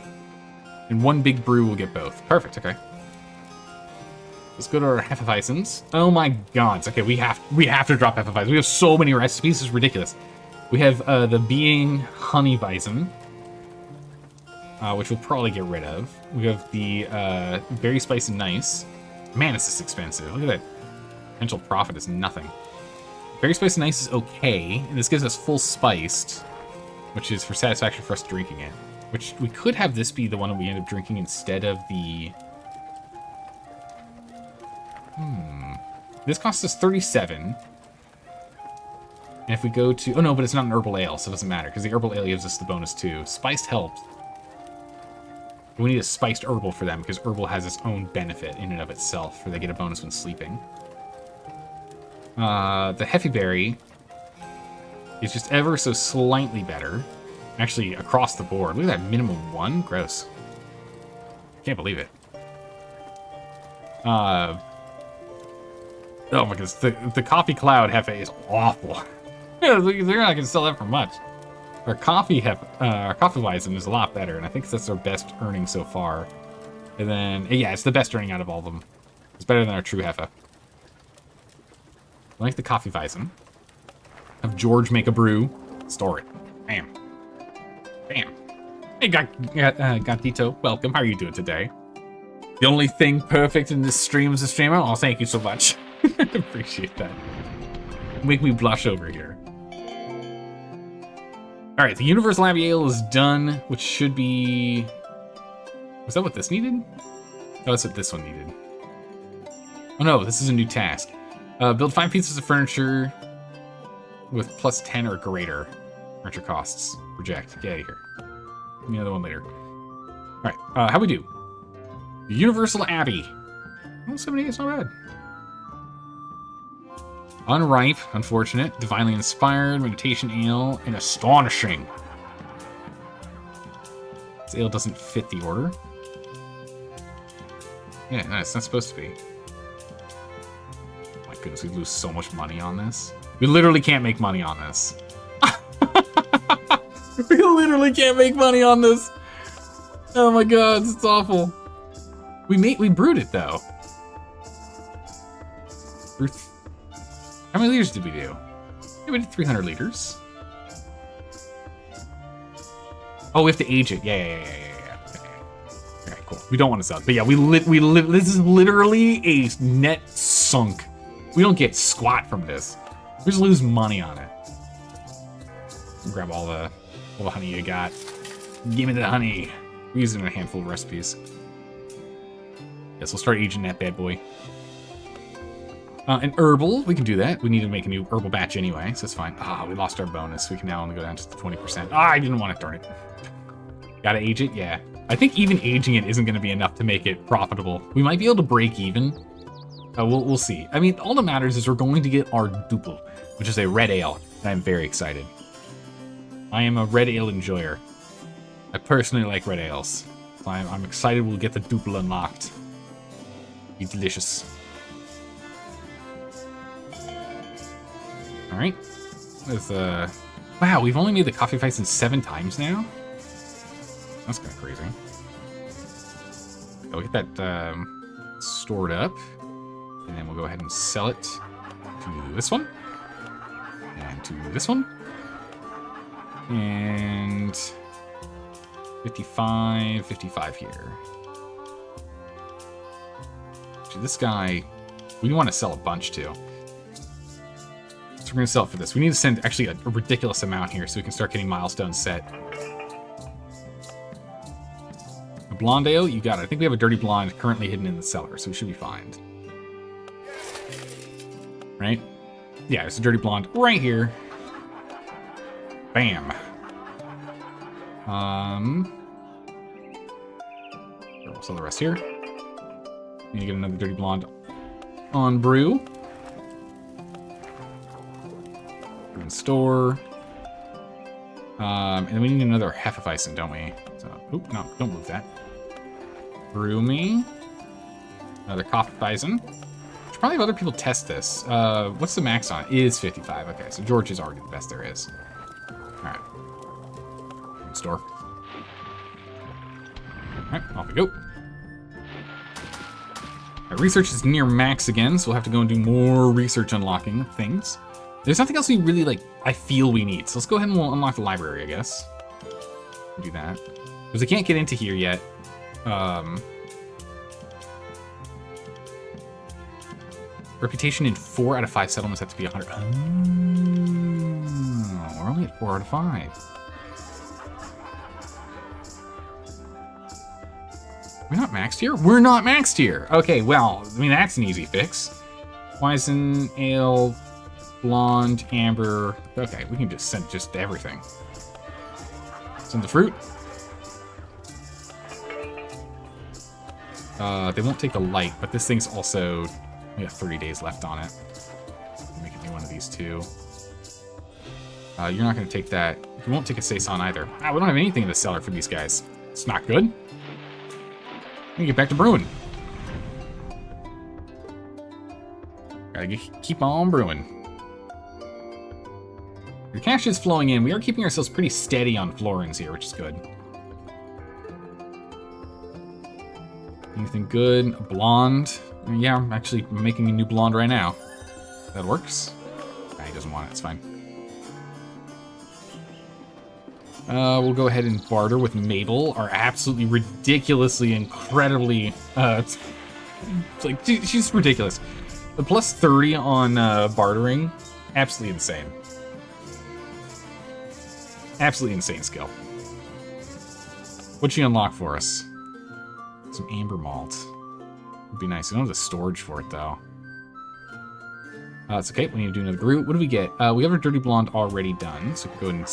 And one big brew will get both. Perfect, okay. Let's go to our Hefeweizens. Oh my god. Okay, we have to drop Hefeweizen. We have so many recipes, this is ridiculous. We have the Being Honeyeweizen, which we'll probably get rid of. We have the Berry Spice and Nice. Man, this is expensive. Look at that. Potential profit is nothing. Berry Spice and Nice is okay, and this gives us full spiced, which is for satisfaction for us drinking it. Which we could have this be the one that we end up drinking instead of the... This costs us 37. And if we go to... Oh no, but it's not an herbal ale, so it doesn't matter, because the herbal ale gives us the bonus too. Spiced helps. We need a spiced herbal for them, because herbal has its own benefit in and of itself, where they get a bonus when sleeping. The Hefeberry is just ever so slightly better. Actually, across the board. Look at that, minimum 1? Gross. Can't believe it. Oh my goodness, the Coffee Cloud Hefe is awful. They're not gonna sell that for much. Our Hefeweizen is a lot better, and I think that's our best earning so far. And then, yeah, it's the best earning out of all of them. It's better than our True Hefe. I like the Hefeweizen. Have George make a brew, store it. Bam. Bam. Hey, Gatito, welcome. How are you doing today? The only thing perfect in this stream is the streamer? Oh, thank you so much. Appreciate that. Make me blush over here. Alright, the Universal Abbey Ale is done, which should be... Was that what this needed? Oh, that's what this one needed. Oh no, this is a new task. Build 5 pieces of furniture with plus 10 or greater furniture costs. Reject. Get out of here. Give me another one later. Alright, how we do? The Universal Abbey. Oh, 78 is not bad. Unripe, unfortunate. Divinely inspired, meditation ale, and astonishing. This ale doesn't fit the order. Yeah, no, it's not supposed to be. Oh my goodness, we lose so much money on this. We literally can't make money on this. We literally can't make money on this. Oh my god, it's awful. We brewed it though. How many liters did we do? Yeah, we did 300 liters. Oh, we have to age it. Yeah. Okay. Alright, cool. We don't want to sell it. But yeah, this is literally a net sunk. We don't get squat from this. We just lose money on it. Grab all the honey you got. Give me the honey. We're using a handful of recipes. Yes, we'll start aging that bad boy. And herbal, we can do that. We need to make a new herbal batch anyway, so it's fine. Ah, we lost our bonus. We can now only go down to the 20%. Ah, I didn't want it, darn it. Gotta age it? Yeah. I think even aging it isn't going to be enough to make it profitable. We might be able to break even. We'll see. I mean, all that matters is we're going to get our duple, which is a red ale, and I'm very excited. I am a red ale enjoyer. I personally like red ales. So I'm excited we'll get the duple unlocked. Be delicious. Alright. Wow, we've only made the coffee Bison 7 times now? That's kind of crazy. We'll get that stored up. And then we'll go ahead and sell it to this one. And to this one. And 55 here. Actually, this guy, we want to sell a bunch too. So we're going to sell it for this. We need to send actually a ridiculous amount here so we can start getting milestones set. A blonde ale, you got it. I think we have a dirty blonde currently hidden in the cellar, so we should be fine. Right? Yeah, there's a dirty blonde right here. Bam. We'll sell the rest here. Need to get another dirty blonde on brew. Brew and store. And then we need another Hefeweizen, don't we? So, oop, no, don't move that. Brew me. Another Hefeweizen. Should probably have other people test this. What's the max on it? It is 55. Okay, so George is already the best there is. Alright. Store. Alright, off we go. Our research is near max again, so we'll have to go and do more research unlocking things. There's nothing else we really, I feel we need. So let's go ahead and we'll unlock the library, I guess. Do that. Because we can't get into here yet. Reputation in 4 out of 5 settlements have to be 100. Oh, we're only at 4 out of 5. We're not maxed here? We're not maxed here! Okay, well, I mean, that's an easy fix. Weizen, ale, blonde, amber. Okay, we can just send just everything. Send the fruit. They won't take the light, but this thing's also... We have 30 days left on it. We can do one of these too. You're not going to take that. You won't take a Saison either. Ah, we don't have anything in the cellar for these guys. It's not good. We get back to brewing. Gotta keep on brewing. Your cash is flowing in. We are keeping ourselves pretty steady on florins here, which is good. Anything good? A blonde? Yeah, I'm actually making a new blonde right now. That works. Nah, he doesn't want it. It's fine. We'll go ahead and barter with Mabel, our absolutely ridiculously, incredibly, like, she's ridiculous. The plus 30 on bartering, absolutely insane. Absolutely insane skill. What'd she unlock for us? Some amber malt. Would be nice. We don't have the storage for it, though. It's okay. We need to do another brew. What do we get? We have our dirty blonde already done, so we can go ahead and...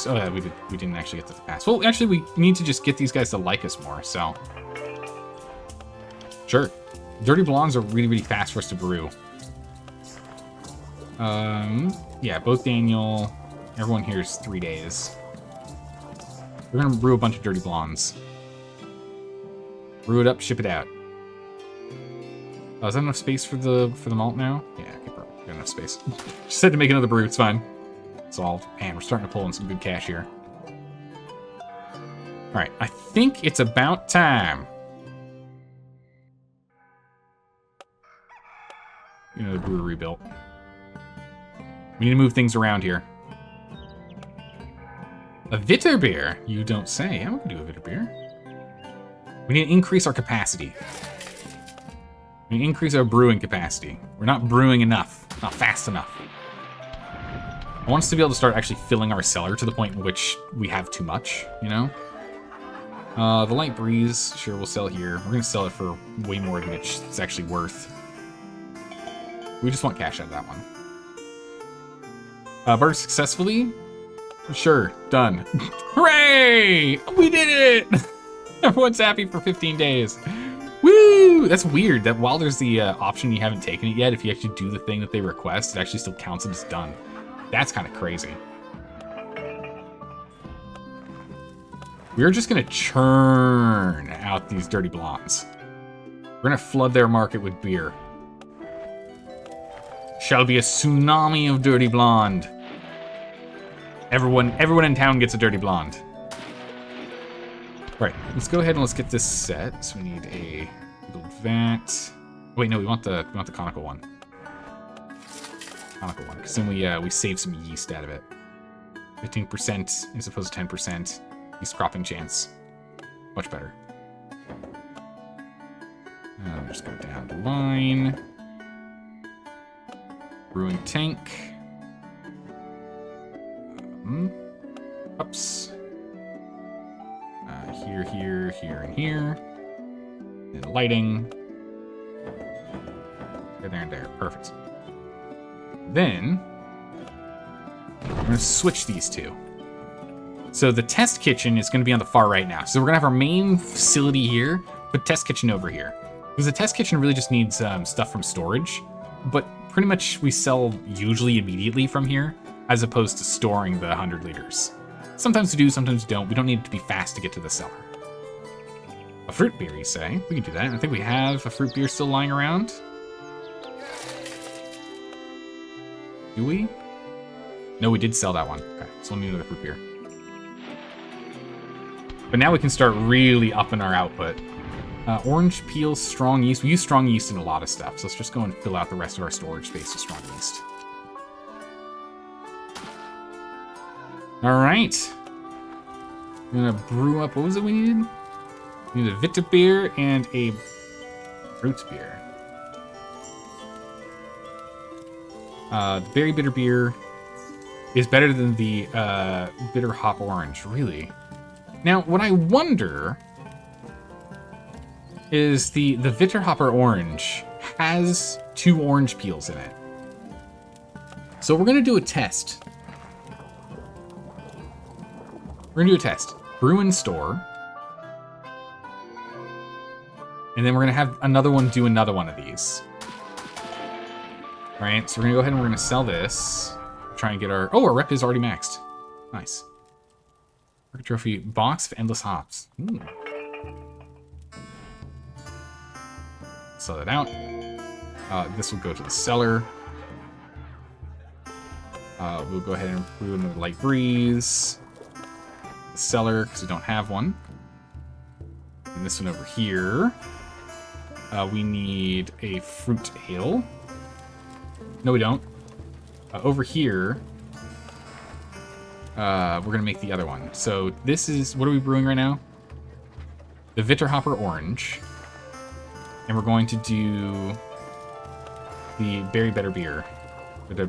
Oh, yeah, we didn't actually get the pass. Well, actually, we need to just get these guys to like us more, so... Sure. Dirty blondes are really, really fast for us to brew. Yeah, both Daniel... Everyone here is 3 days. We're gonna brew a bunch of dirty blondes. Brew it up, ship it out. Oh, is that enough space for the malt now? Yeah, okay, perfect. Got enough space. Just had to make another brew, it's fine. Solved. Man, we're starting to pull in some good cash here. Alright, I think it's about time. You know, the brew rebuilt. We need to move things around here. A Vitterbeer? You don't say. Yeah, we can do a Vitterbeer. We need to increase our capacity. We need to increase our brewing capacity. We're not brewing enough. Not fast enough. I want us to be able to start actually filling our cellar to the point in which we have too much, you know? The light breeze, sure, we'll sell here. We're going to sell it for way more than it's actually worth. We just want cash out of that one. Barter successfully? Sure, done. Hooray! We did it! Everyone's happy for 15 days. Woo! That's weird that while there's the option you haven't taken it yet, if you actually do the thing that they request, it actually still counts it as done. That's kind of crazy. We're just going to churn out these dirty blondes. We're going to flood their market with beer. Shall be a tsunami of dirty blonde. Everyone in town gets a dirty blonde. Right, let's go ahead and let's get this set. So we need a little vat. Wait, no, we want the conical one. Conical one, because then we save some yeast out of it. 15% as opposed to 10%. Yeast cropping chance. Much better. Just go down the line. Brewing tank. Ups. Here, and here. And lighting. There, and there. Perfect. Then, we're going to switch these two. So the test kitchen is going to be on the far right now. So we're going to have our main facility here, put test kitchen over here. Because the test kitchen really just needs stuff from storage. But pretty much we sell usually immediately from here, as opposed to storing the 100 liters. Sometimes we do, sometimes we don't. We don't need it to be fast to get to the cellar. A fruit beer, you say? We can do that. I think we have a fruit beer still lying around. Do we? No, we did sell that one. Okay, so we'll need another fruit beer. But now we can start really upping our output. Orange peel, strong yeast. We use strong yeast in a lot of stuff, so let's just go and fill out the rest of our storage space with strong yeast. Alright. I'm gonna brew up, what was it we needed? We need a Vita beer and a fruit beer. The berry bitter beer is better than the bitter hop orange, really. Now, what I wonder is the Bitter Hopper Orange has 2 orange peels in it. So we're gonna do a test. We're gonna do a test. Brew and store. And then we're gonna have another one do another one of these. Right, so we're gonna go ahead and we're gonna sell this. Try and get our, oh, our rep is already maxed. Nice. Record trophy, box of endless hops. Ooh. Sell that out. This will go to the cellar. We'll go ahead and brew another light breeze. The cellar, because we don't have one. And this one over here. We need a fruit ale. No, we don't. Over here, we're going to make the other one. So this is, what are we brewing right now? The Vitterhopper Orange. And we're going to do the Berry Bitter Beer. Or the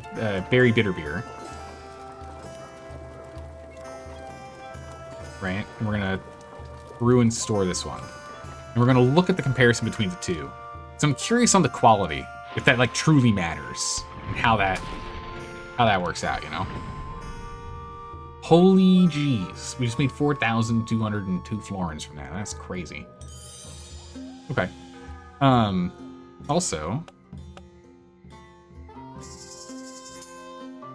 Berry Bitter Beer. Right? And we're going to brew and store this one. And we're going to look at the comparison between the two. So I'm curious on the quality, if that like truly matters, and how that works out, you know? Holy jeez. We just made 4,202 florins from that. That's crazy. Okay. Also,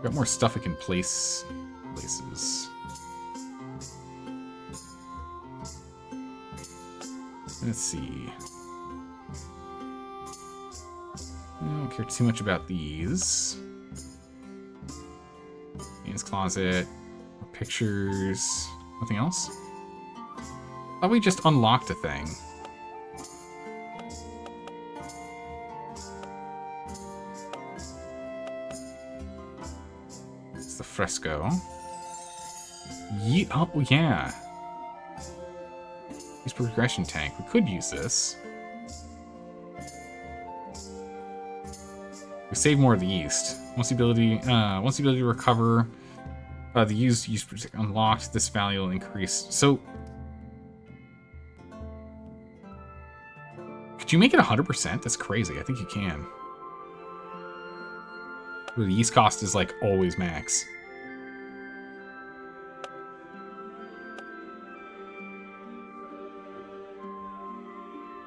got more stuff we can place places. Let's see. I don't care too much about these. Games closet, pictures, nothing else. Thought we just unlocked a thing. It's the fresco. Oh yeah. Use progression tank. We could use this. We save more of the yeast. Once the ability to recover the used yeast unlocked, this value will increase. So, could you make it 100%? That's crazy. I think you can. Ooh, the yeast cost is like always max.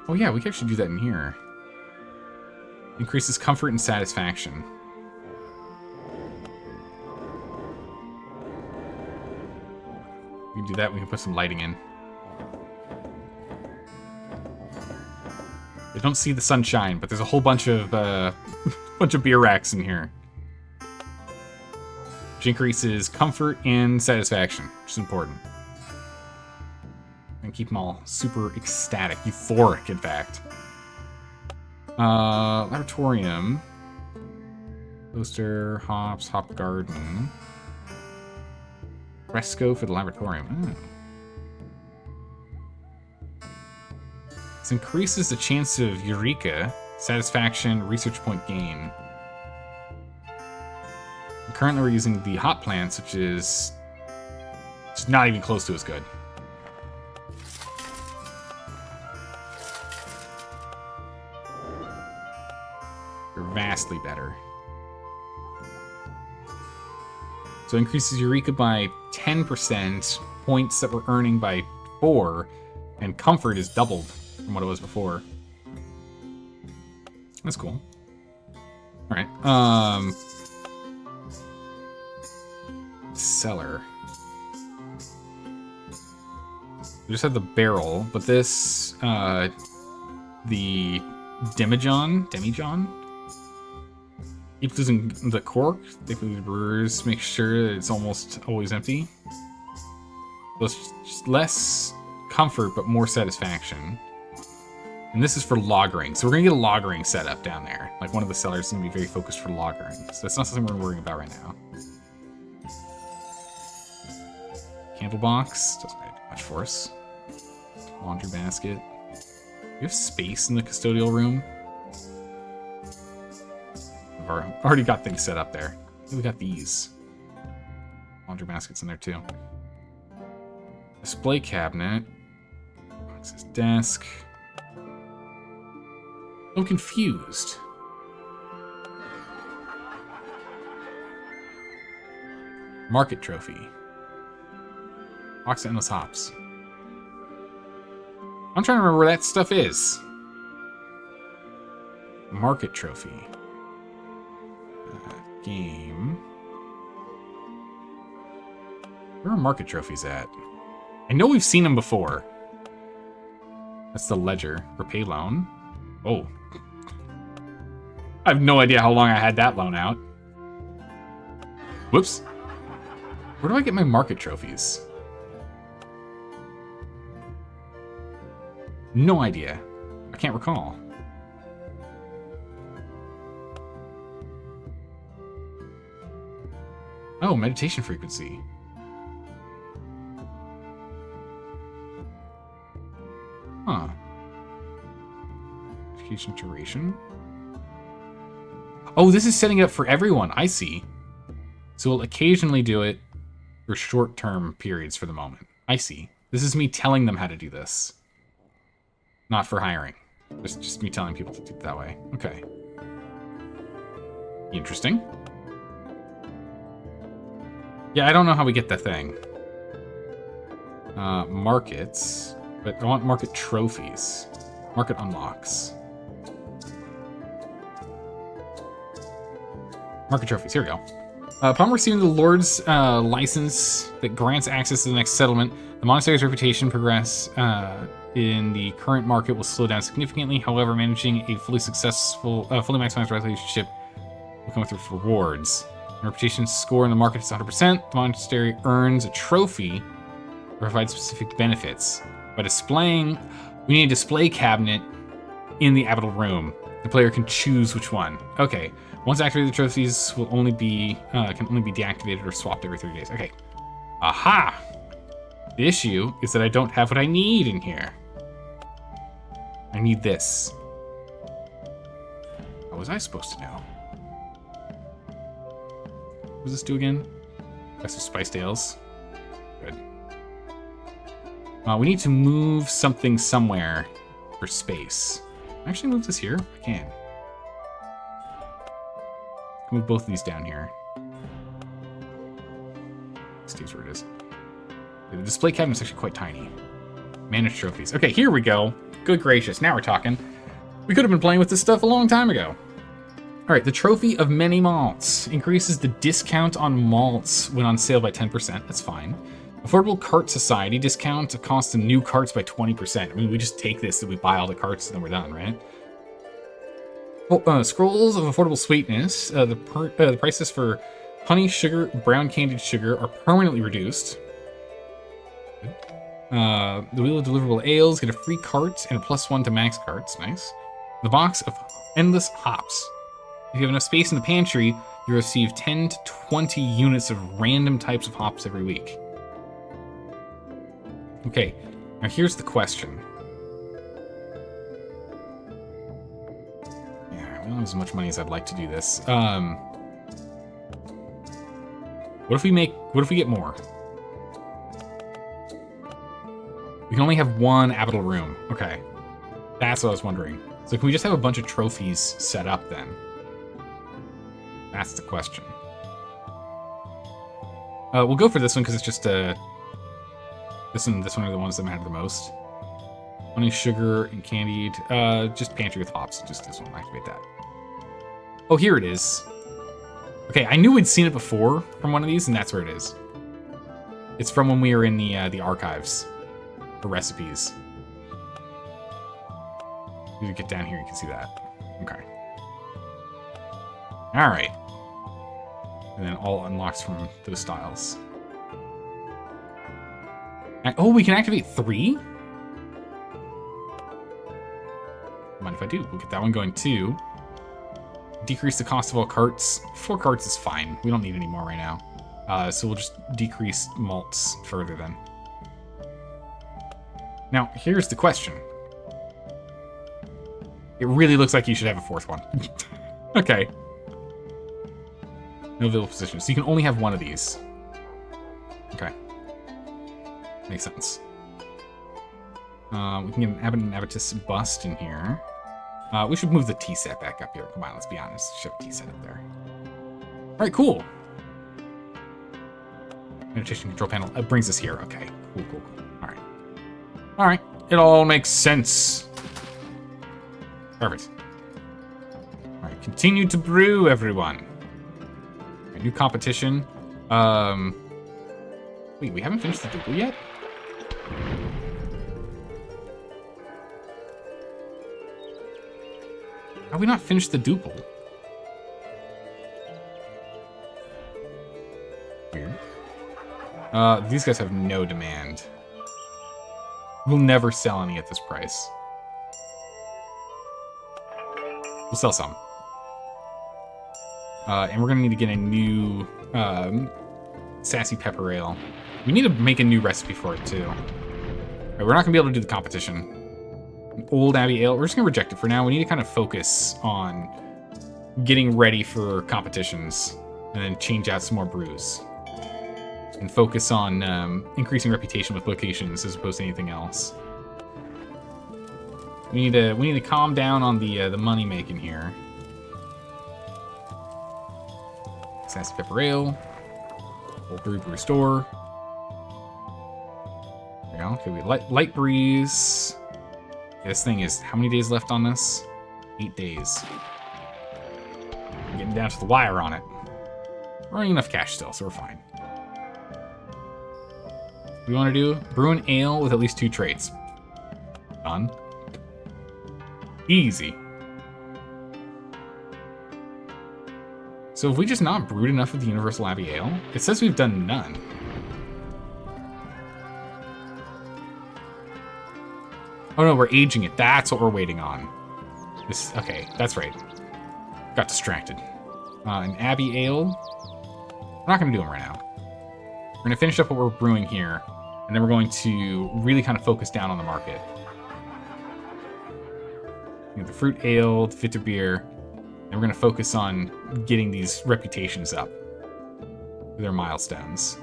Oh yeah, we can actually do that in here. Increases comfort and satisfaction. We can do that. We can put some lighting in. I don't see the sunshine, but there's a whole bunch of beer racks in here, which increases comfort and satisfaction, which is important. And keep them all super ecstatic, euphoric, in fact. Laboratorium. Poster, hops, hop garden. Fresco for the laboratorium. This increases the chance of Eureka, satisfaction, research point gain. And currently we're using the hot plants, which is just not even close to as good. Vastly better. So it increases Eureka by 10%, points that we're earning by 4, and comfort is doubled from what it was before. That's cool. Alright, cellar. We just had the barrel, but this, the demijohn? Keep losing the cork. They can the brewers make sure that it's almost always empty. So it's just less comfort, but more satisfaction. And this is for lagering. So we're going to get a lagering setup down there. Like one of the cellars is going to be very focused for lagering. So that's not something we're worrying about right now. Candle box. Doesn't really do much for us. Laundry basket. We have space in the custodial room. I've already got things set up there. We got these. Laundry baskets in there too. Display cabinet. Access desk. I'm confused. Market trophy. Box of endless hops. I'm trying to remember where that stuff is. Market trophy. Game. Where are market trophies at? I know we've seen them before. That's the ledger. Repay loan. Oh. I have no idea how long I had that loan out. Whoops. Where do I get my market trophies? No idea. I can't recall. Oh, meditation frequency. Huh. Education duration. Oh, this is setting it up for everyone. I see. So we'll occasionally do it for short-term periods for the moment. I see. This is me telling them how to do this. Not for hiring. Just me telling people to do it that way. Okay. Interesting. Yeah, I don't know how we get the thing. Markets. But I want market trophies. Market unlocks. Market trophies. Here we go. Upon receiving the Lord's license that grants access to the next settlement, the monastery's reputation progress in the current market will slow down significantly. However, managing a fully maximized relationship will come with rewards. The reputation score in the market is 100%. The monastery earns a trophy that provides specific benefits. By displaying, we need a display cabinet in the abbatial room. The player can choose which one. Okay. Once activated, the trophies will only be can only be deactivated or swapped every 3 days. Okay. Aha! The issue is that I don't have what I need in here. I need this. How was I supposed to know? What does this do again? That's the spiced ales. Good. We need to move something somewhere for space. Can I actually move this here? I can. Move both of these down here. Stays where it is. The display cabinet is actually quite tiny. Manage trophies. Okay, here we go. Good gracious, now we're talking. We could have been playing with this stuff a long time ago. All right, the Trophy of Many Malts increases the discount on malts when on sale by 10%. That's fine. Affordable Cart Society discount the cost of new carts by 20%. I mean, we just take this and we buy all the carts and then we're done, right? Scrolls of Affordable Sweetness. The prices for honey, sugar, brown candied sugar are permanently reduced. The Wheel of Deliverable Ales get a free cart and a +1 to max carts. Nice. The Box of Endless Hops. If you have enough space in the pantry, you receive 10 to 20 units of random types of hops every week. Okay, now here's the question. I don't have as much money as I'd like to do this. What if we get more? We can only have one abbatial room. Okay. That's what I was wondering. So can we just have a bunch of trophies set up then? That's the question. We'll go for this one because it's just this one are the ones that matter the most. Honey, sugar, and candied. Just pantry with hops. Just this one. Activate that. Oh, here it is. Okay, I knew we'd seen it before from one of these, and that's where it is. It's from when we were in the archives. The recipes. If you get down here, you can see that. Okay. Alright. And then all unlocks from those styles. Oh, we can activate 3? Mind if I do? We'll get that one going too. Decrease the cost of all carts. 4 carts is fine. We don't need any more right now. So we'll just decrease malts further then. Now, here's the question. It really looks like you should have a 4th one. Okay. No available positions. So you can only have one of these. Okay. Makes sense. We can get an Abbot and Abbotess bust in here. We should move the tea set back up here. Come on, let's be honest. Should have a tea set up there. Alright, cool. Meditation control panel. It brings us here. Okay. Cool, cool, cool. Alright. Alright. It all makes sense. Perfect. Alright, continue to brew, everyone. Right, new competition. Wait, we haven't finished the duel yet? Have we not finished the duple? Weird. These guys have no demand. We'll never sell any at this price. We'll sell some. And we're gonna need to get a new sassy pepper ale. We need to make a new recipe for it too. Right, we're not gonna be able to do the competition. Old Abbey Ale. We're just gonna reject it for now. We need to kind of focus on getting ready for competitions and then change out some more brews. And focus on increasing reputation with locations as opposed to anything else. We need to calm down on the money making here. Sassy Pepper Ale. Old brew store. There we go. Okay, we light breeze. This thing is, how many days left on this? 8 days. We're getting down to the wire on it. We're earning enough cash still, so we're fine. What do we want to do? Brew an ale with at least 2 traits. Done. Easy. So have we just not brewed enough of the Universal Abbey Ale? It says we've done none. Oh no, we're aging it. That's what we're waiting on. This, okay, that's right. Got distracted. An Abbey Ale. We're not going to do them right now. We're going to finish up what we're brewing here, and then we're going to really kind of focus down on the market. You know, the fruit ale, the bitter beer, and we're going to focus on getting these reputations up for their milestones.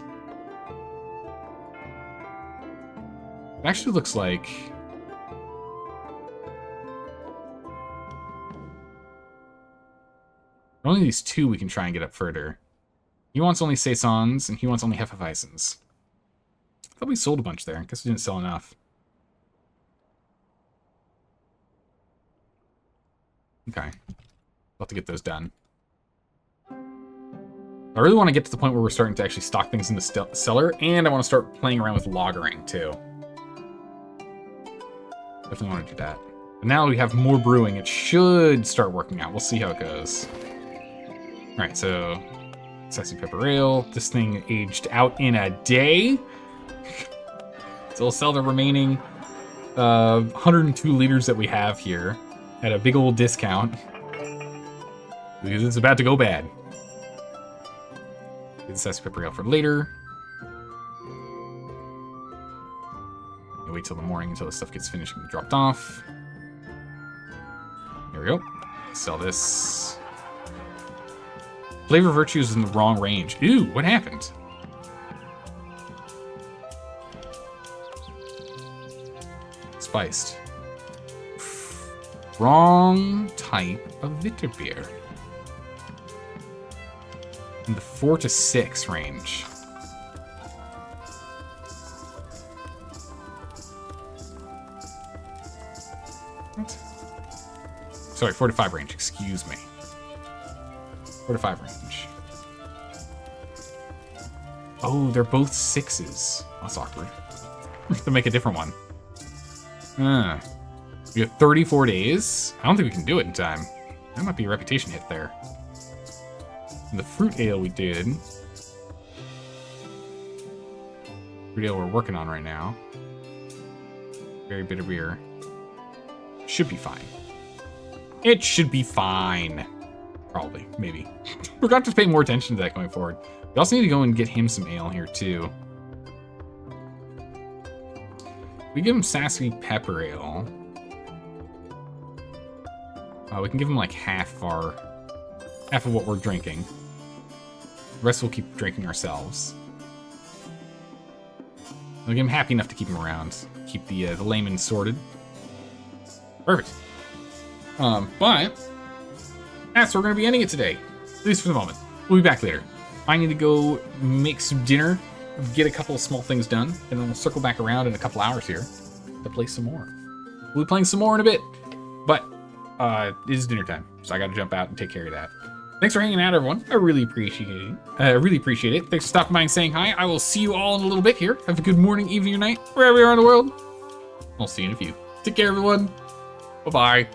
It actually looks like only these 2 we can try and get up further. He wants only saisons, and he wants only hefeweizens. I thought we sold a bunch there. I guess we didn't sell enough. Okay. We'll have to get those done. I really want to get to the point where we're starting to actually stock things in the cellar, and I want to start playing around with lagering, too. Definitely want to do that. But now we have more brewing. It should start working out. We'll see how it goes. Alright, so Sassy Pepper Ale. This thing aged out in a day. So we'll sell the remaining 102 liters that we have here at a big old discount. Because it's about to go bad. Get the Sassy Pepper Ale for later. You wait till the morning until the stuff gets finished and dropped off. There we go. Sell this. Flavor Virtue is in the wrong range. Ooh, what happened? Spiced. Wrong type of bitter beer. In the 4 to 6 range. What? Sorry, 4 to 5 range, excuse me. 4 to 5 range. Oh, they're both 6s. That's awkward. We have to make a different one. We have 34 days. I don't think we can do it in time. That might be a reputation hit there. And the fruit ale we did. Fruit ale we're working on right now. Very bitter beer. Should be fine. It should be fine. Probably, maybe. We're going to have to pay more attention to that going forward. We also need to go and get him some ale here, too. We give him Sassy Pepper Ale. We can give him like half of what we're drinking. The rest we'll keep drinking ourselves. We'll get him happy enough to keep him around. Keep the layman sorted. Perfect. But that's where we're going to be ending it today. At least for the moment. We'll be back later. I need to go make some dinner, get a couple of small things done, and then we'll circle back around in a couple hours here to play some more. We'll be playing some more in a bit, but it is dinner time, so I got to jump out and take care of that. Thanks for hanging out, everyone. I really appreciate it. Thanks for stopping by and saying hi. I will see you all in a little bit here. Have a good morning, evening, or night, wherever you are in the world. I'll see you in a few. Take care, everyone. Bye-bye.